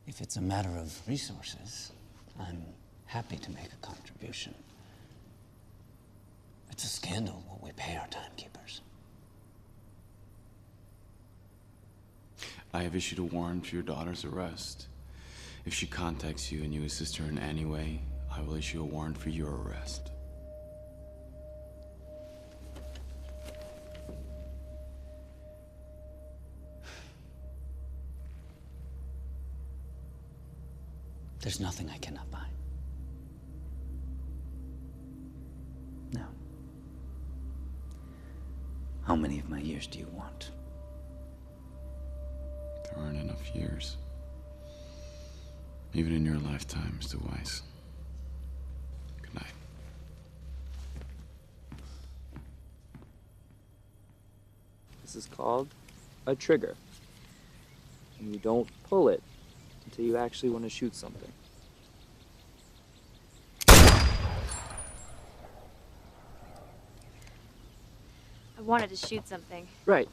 If it's a matter of resources, I'm happy to make a contribution. It's a scandal what we pay our timekeepers. I have issued a warrant for your daughter's arrest. If she contacts you and you assist her in any way, I will issue a warrant for your arrest. There's nothing I cannot buy. Now, how many of my years do you want? There aren't enough years. Even in your lifetime, Mr. Weiss. Good night. This is called a trigger. And you don't pull it until you actually want to shoot something. I wanted to shoot something. Right.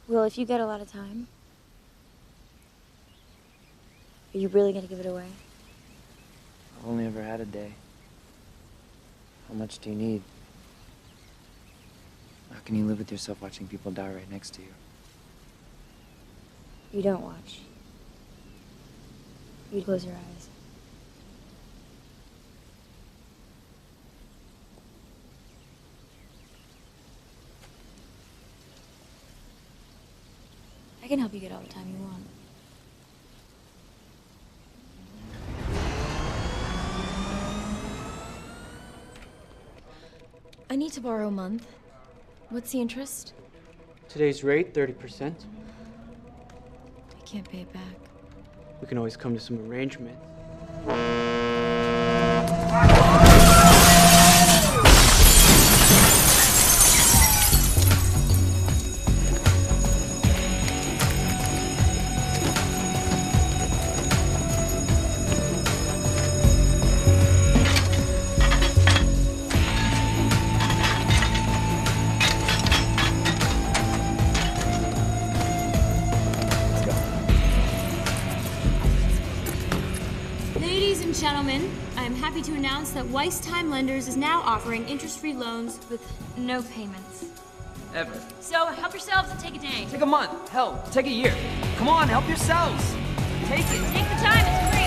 Will, if you get a lot of time, are you really gonna give it away? I've only ever had a day. How much do you need? How can you live with yourself watching people die right next to you? You don't watch. You close your eyes. I can help you get all the time you want. I need to borrow a month. What's the interest? Today's rate, 30%. I can't pay it back. We can always come to some arrangement. I'm happy to announce that Weiss Time Lenders is now offering interest-free loans with no payments. Ever. So help yourselves and take a day. Take a month. Hell, take a year. Come on, help yourselves. Take it. Take the time, it's free.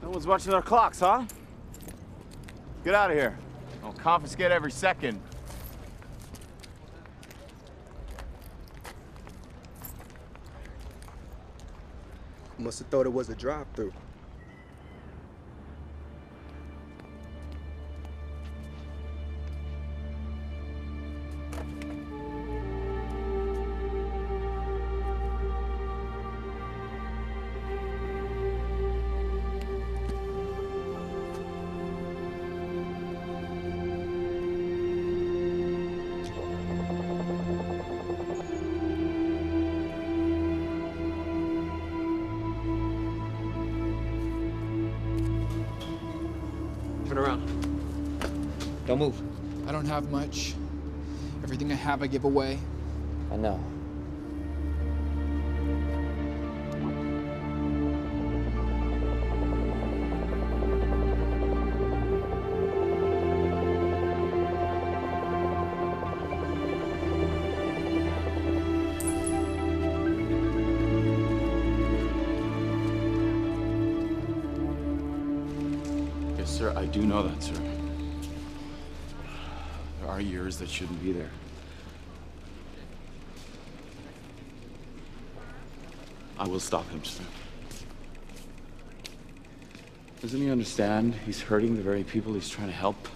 No one's watching our clocks, huh? Get out of here. I'll confiscate every second. Must have thought it was a drive-through. Turn around. Don't move. I don't have much. Everything I have, I give away. I know. Sir, I do know that, sir. There are years that shouldn't be there. I will stop him, sir. Doesn't he understand he's hurting the very people he's trying to help?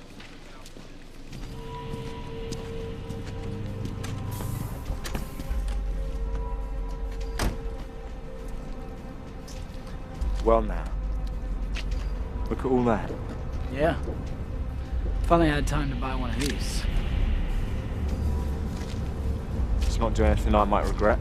Well now. Look at all that. Yeah. Finally had time to buy one of these. It's not doing anything I might regret.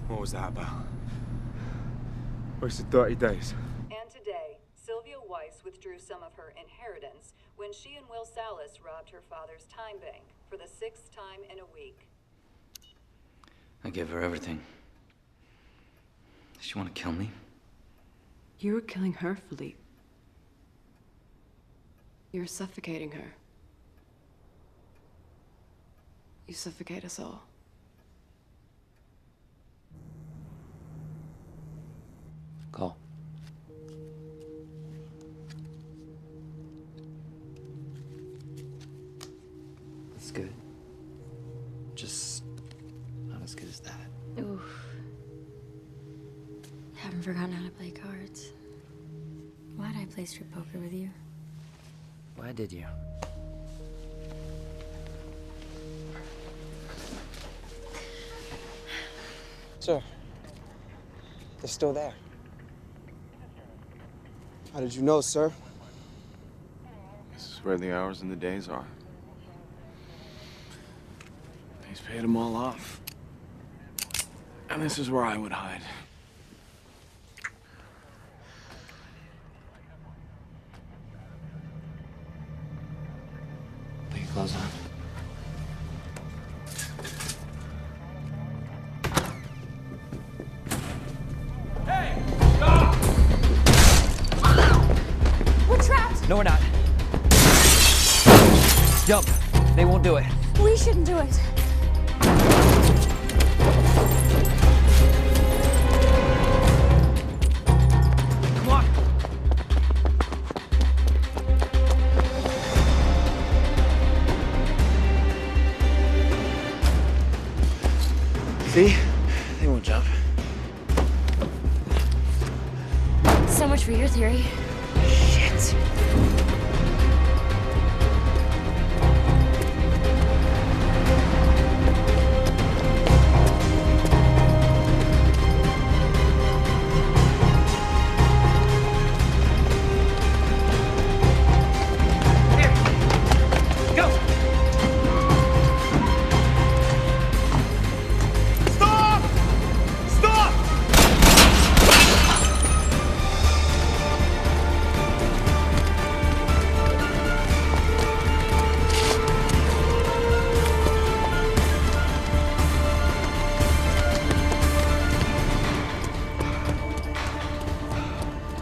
What was that about? Wasted 30 days. And today, Sylvia Weiss withdrew some of her inheritance when she and Will Salas robbed her father's time bank for the 6th time in a week. I gave her everything. Does she want to kill me? You were killing her, Philippe. You were suffocating her. You suffocate us all. Call. That's good. Just not as good as that. Oof. Haven't forgotten how to play cards. Why'd I play strip poker with you? Why did you? Sir, they're still there. How did you know, sir? This is where the hours and the days are. He's paid them all off. And this is where I would hide. Put your clothes on. We're trapped! No, we're not. Jump. They won't do it. We shouldn't do it. So much for your theory. Shit.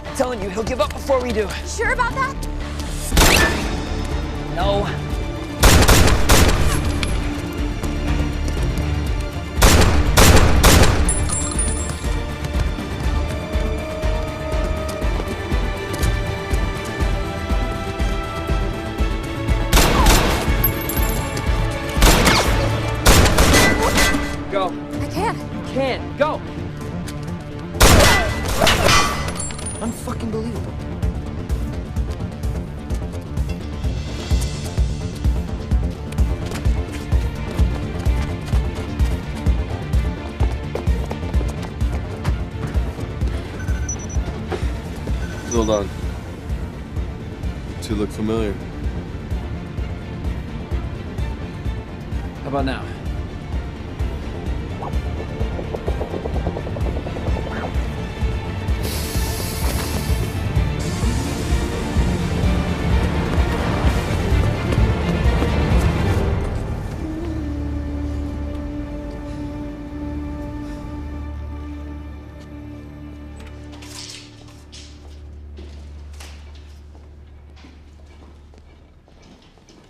I'm telling you, he'll give up before we do. Sure about that? No. Go. I can't. You can. Go. Unfucking believable. Hold on. Two look familiar. How about now?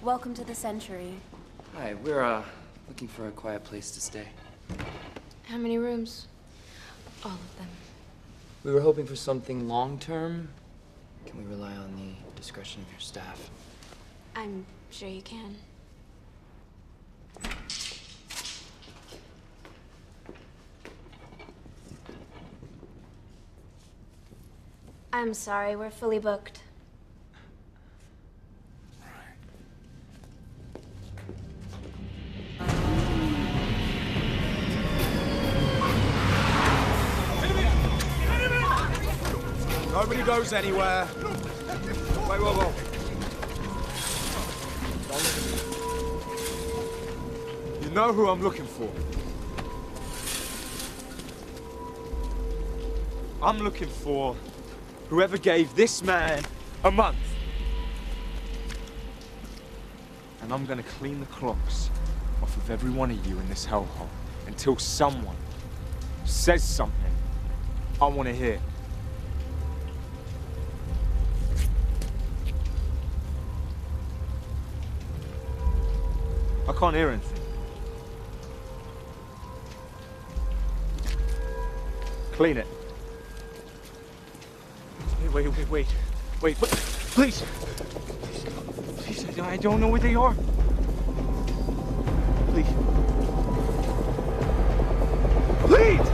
Welcome to the Century. Hi, we're looking for a quiet place to stay. How many rooms? All of them. We were hoping for something long-term. Can we rely on the discretion of your staff? I'm sure you can. I'm sorry, we're fully booked. Nobody goes anywhere. Wait, whoa. You know who I'm looking for. I'm looking for whoever gave this man a month. And I'm gonna clean the clocks off of every one of you in this hellhole until someone says something I want to hear. I can't hear anything. Clean it. Wait, please. Please, I don't know where they are. Please. Please!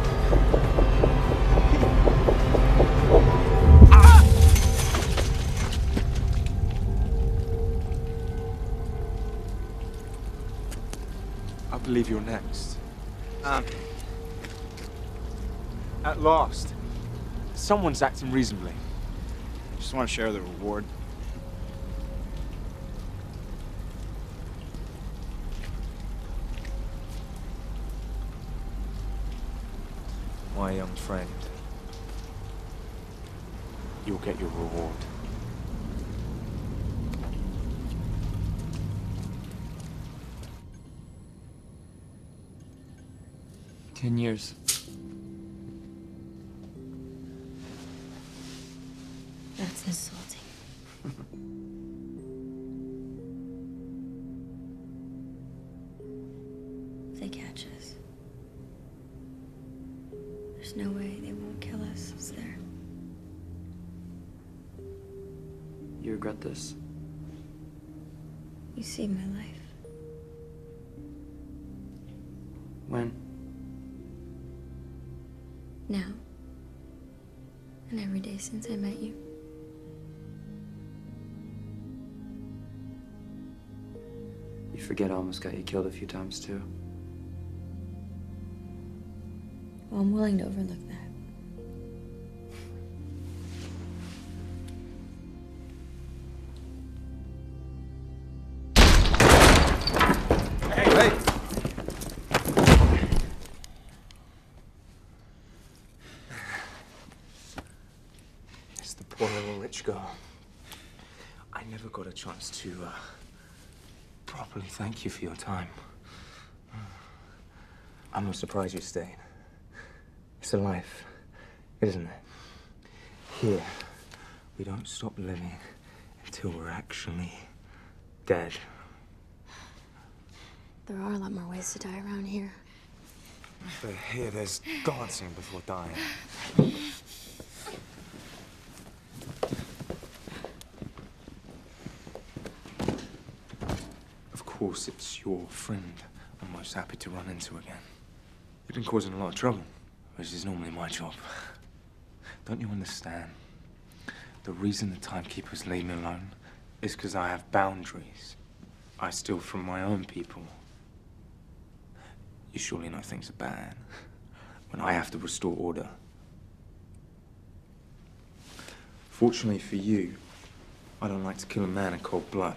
Ah! I believe you're next. At last, someone's acting reasonably. Just want to share the reward. My young friend, you'll get your reward. "10 years. That's insulting. If they catch us, there's no way they won't kill us, is there? You regret this?" You saved my life. When? Now. And every day. days since I met you. You forget I almost got you killed a few times, too. Well, I'm willing to overlook that. It's the poor little rich girl. I never got a chance to properly thank you for your time. I'm not surprised you stayed. It's a life, isn't it? Here, we don't stop living until we're actually dead. There are a lot more ways to die around here. But here, there's dancing before dying. Of course, it's your friend I'm most happy to run into again. You've been causing a lot of trouble, which is normally my job. Don't you understand? The reason the timekeepers leave me alone is because I have boundaries. I steal from my own people. You surely know things are bad when I have to restore order. Fortunately for you, I don't like to kill a man in cold blood.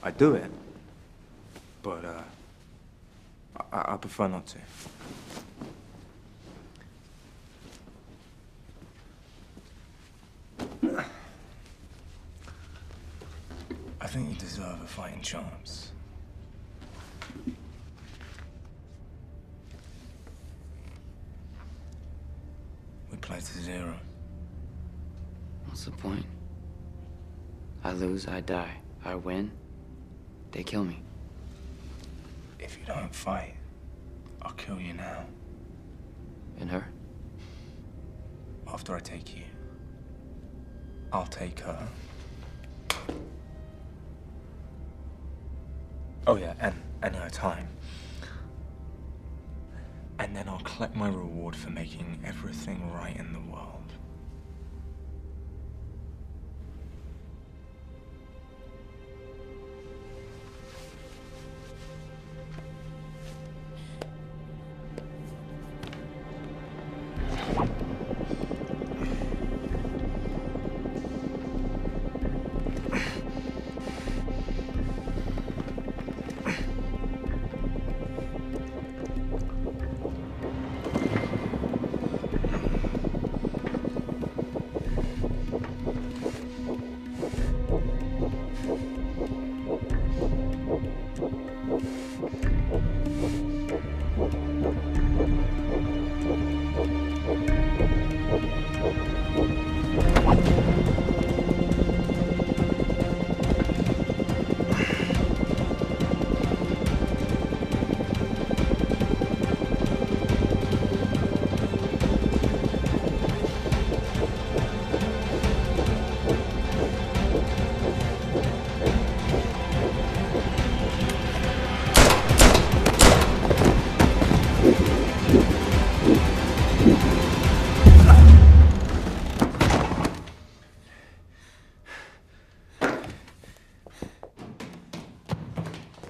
I do it, but I prefer not to. I think you deserve a fighting chance. We play to 0. What's the point? I lose, I die. I win, they kill me. If you don't fight, I'll kill you now. And her? After I take you, I'll take her. Oh yeah, and her time. And then I'll collect my reward for making everything right in the world.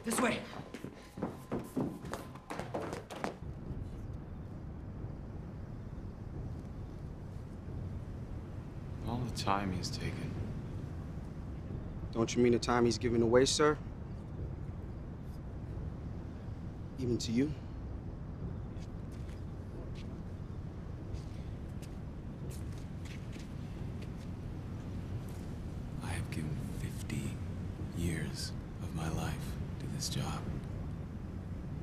This way. All the time he's taken. Don't you mean the time he's giving away, sir? Even to you? I have given 50 years of my life to this job.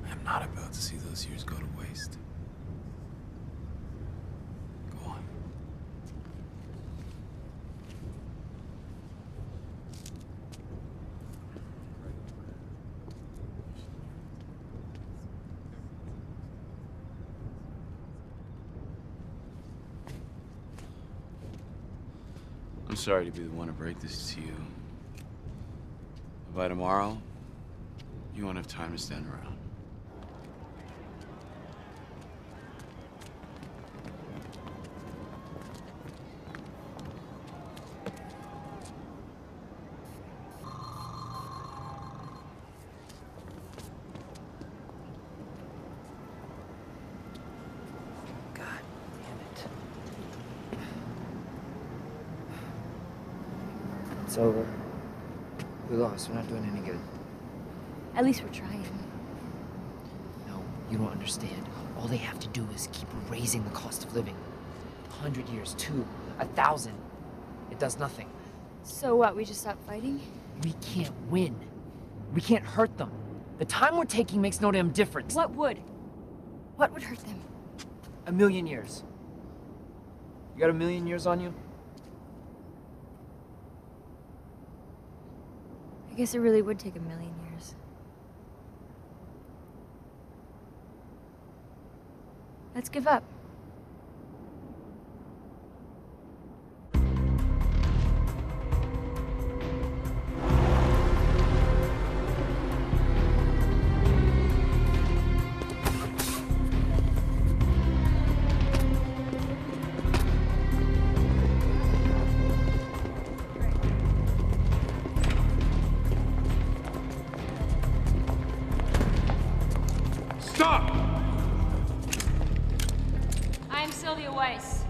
I am not about to see those years go to waste. Go on. I'm sorry to be the one to break this to you. But by tomorrow, you won't have time to stand around. It's over. We lost. We're not doing any good. At least we're trying. No, you don't understand. All they have to do is keep raising the cost of living. 100 years, 2, 1,000. It does nothing. So what, we just stop fighting? We can't win. We can't hurt them. The time we're taking makes no damn difference. What would? What would hurt them? 1,000,000 years. You got 1,000,000 years on you? I guess it really would take 1,000,000 years. Let's give up. Stop! I'm Sylvia Weiss.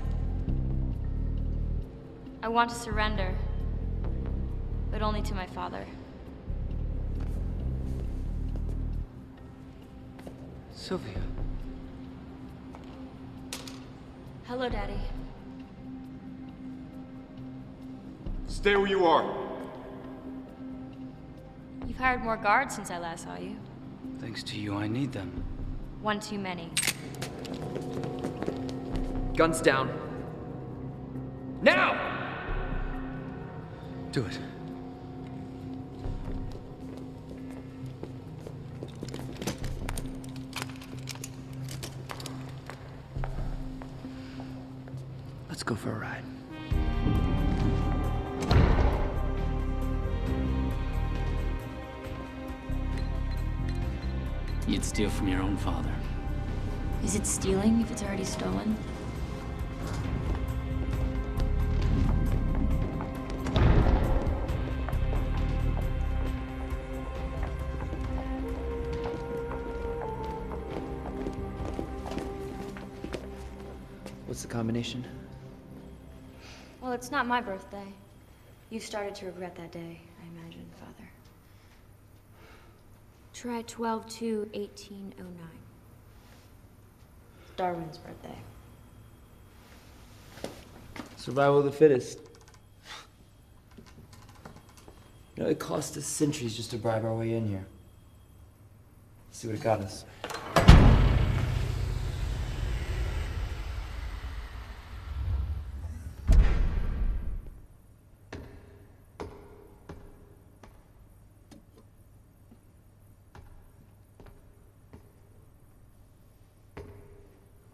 I want to surrender, but only to my father. Sylvia. Hello, Daddy. Stay where you are. You've hired more guards since I last saw you. Thanks to you, I need them. One too many. Guns down. Now! Do it. Let's go for a ride. You'd steal from your own father. Is it stealing if it's already stolen? What's the combination? Well, it's not my birthday. You've started to regret that day, I imagine, Father. Try 12/2/1809. Darwin's birthday. Survival of the fittest. You know, it cost us centuries just to bribe our way in here. Let's see what it got us.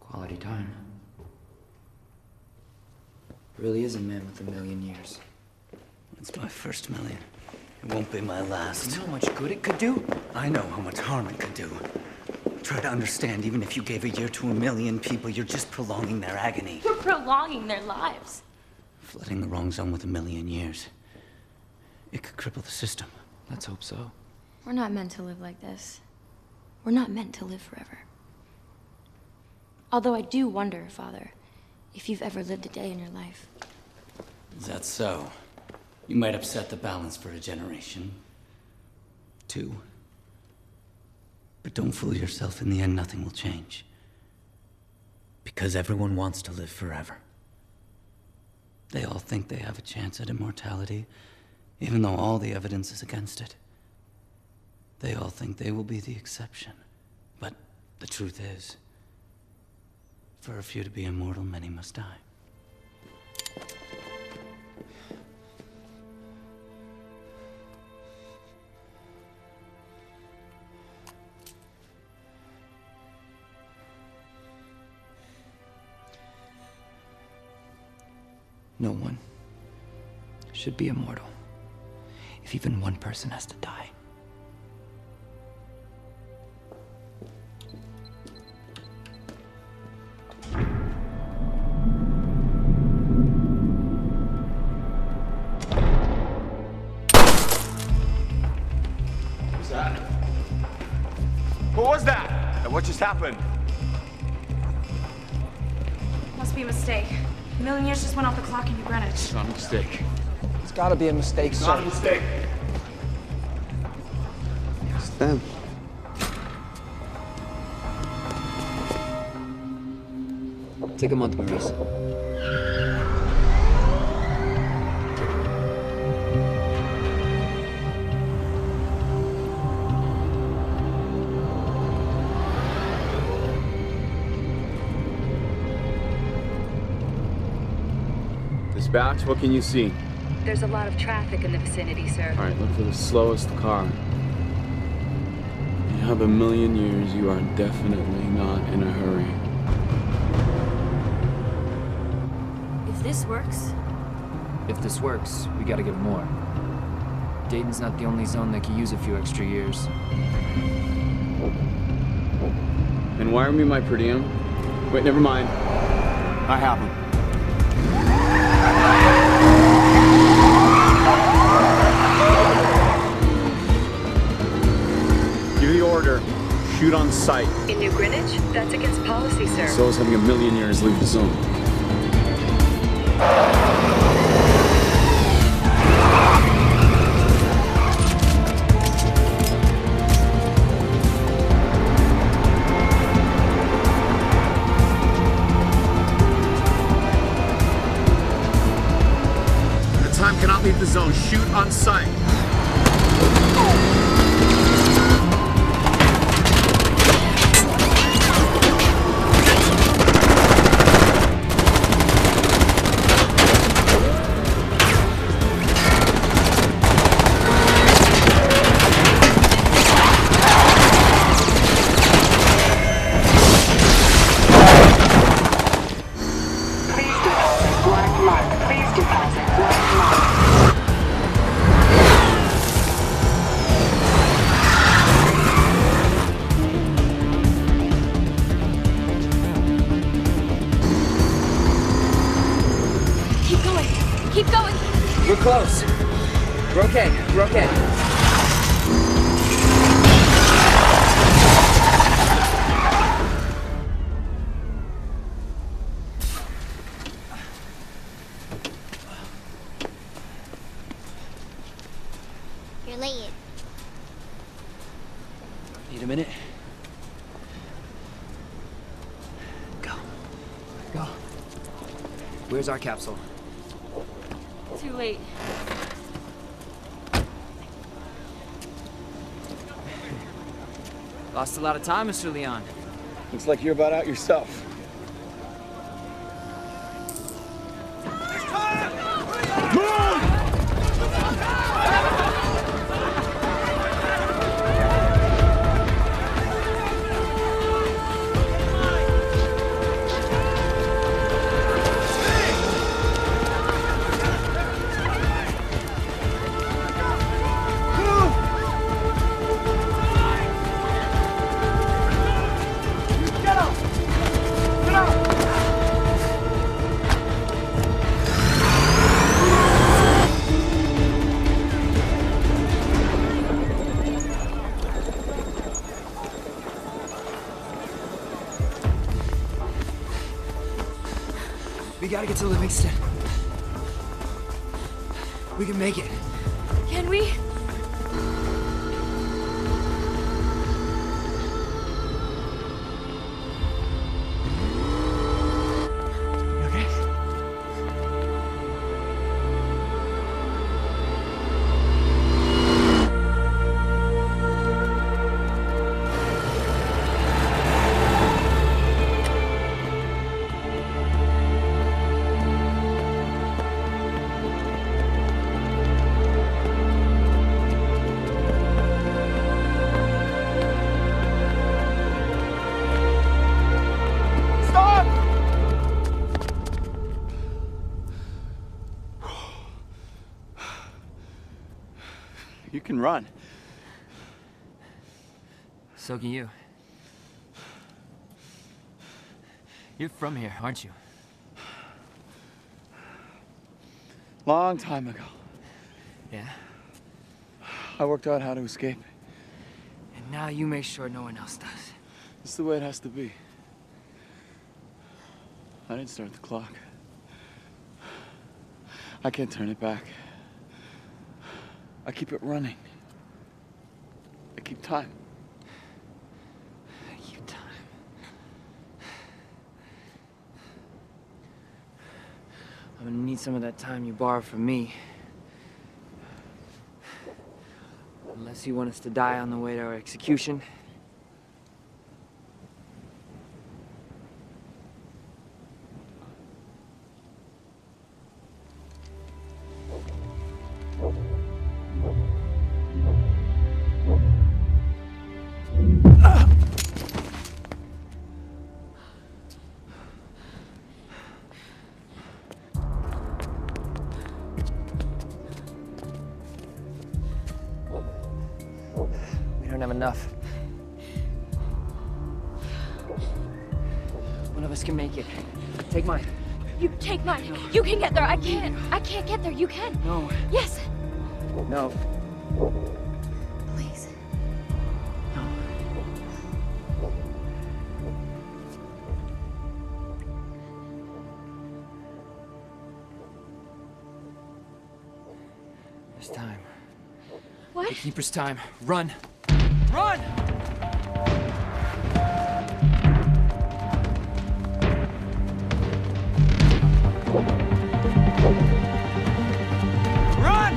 Quality time. Really is a man with 1,000,000 years. It's my first 1,000,000. It won't be my last. You know how much good it could do? I know how much harm it could do. Try to understand, even if you gave a year to 1,000,000 people, you're just prolonging their agony. We're prolonging their lives. Flooding the wrong zone with 1,000,000 years. It could cripple the system. Let's hope so. We're not meant to live like this. We're not meant to live forever. Although I do wonder, Father, if you've ever lived a day in your life. Is that so? You might upset the balance for a generation. 2. But don't fool yourself. In the end, nothing will change. Because everyone wants to live forever. They all think they have a chance at immortality, even though all the evidence is against it. They all think they will be the exception. But the truth is, for a few to be immortal, many must die. No one should be immortal if even one person has to die. What's that? What was that? What just happened? Must be a mistake. 1,000,000 years just went off the clock in New Greenwich. It's not a mistake. It's gotta be a mistake, sir. Not a mistake. It's them. Take a month, Maurice. Dispatch, what can you see? There's a lot of traffic in the vicinity, sir. All right, look for the slowest car. You have a million years, you are definitely not in a hurry. If this works, If this works, we gotta get more. Dayton's not the only zone that could use a few extra years. And wire me my per diem. Wait, never mind. I have him. Give the order. Shoot on sight. In New Greenwich? That's against policy, sir. So is having a million years leave the zone. The time cannot leave the zone. Shoot on sight. keep going. We're close. We're okay. We're okay. You're late. Need a minute? Go. Go. Where's our capsule? Too late. Lost a lot of time, Mr. Leon. Looks like you're about out yourself. We gotta get to Livingston. We can make it. Can we? You can run. So can you. You're from here, aren't you? Long time ago. Yeah? I worked out how to escape. And now you make sure no one else does. This is the way it has to be. I didn't start the clock. I can't turn it back. I keep it running. I keep time. Keep time. I'm gonna need some of that time you borrowed from me. Unless you want us to die on the way to our execution. We don't have enough. One of us can make it. Take mine. You take mine. No. You can get there. I can't. I can't get there. You can. No. Yes. No. Please. No. There's time. What? The Keeper's time. Run! Run! Run!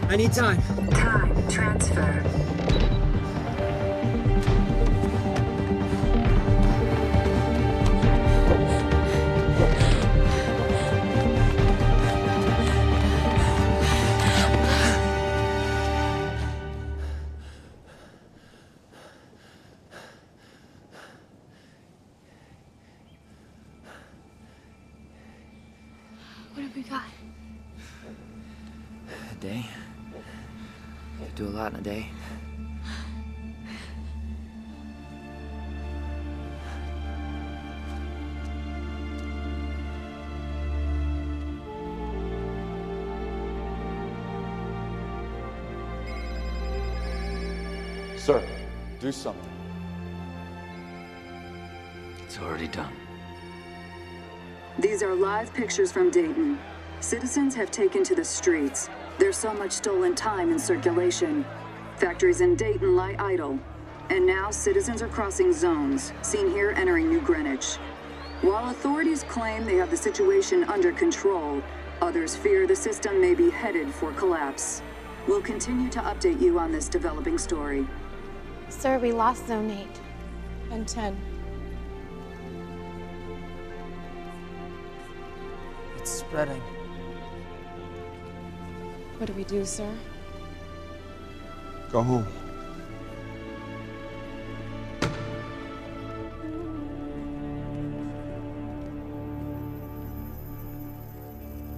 I need time. Time transfer. What have we got? A day. You could do a lot in a day. Sir, do something. It's already done. These are live pictures from Dayton. Citizens have taken to the streets. There's so much stolen time in circulation. Factories in Dayton lie idle. And now citizens are crossing zones, seen here entering New Greenwich. While authorities claim they have the situation under control, others fear the system may be headed for collapse. We'll continue to update you on this developing story. Sir, we lost Zone 8. And 10. It's spreading. What do we do, sir? Go home.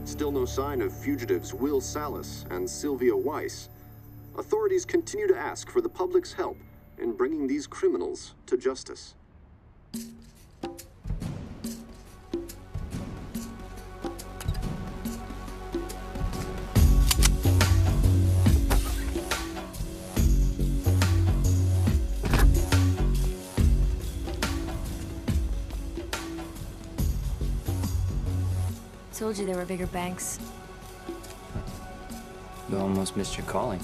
Still no sign of fugitives Will Salas and Sylvia Weiss. Authorities continue to ask for the public's help in bringing these criminals to justice. Told you there were bigger banks. You almost missed your calling.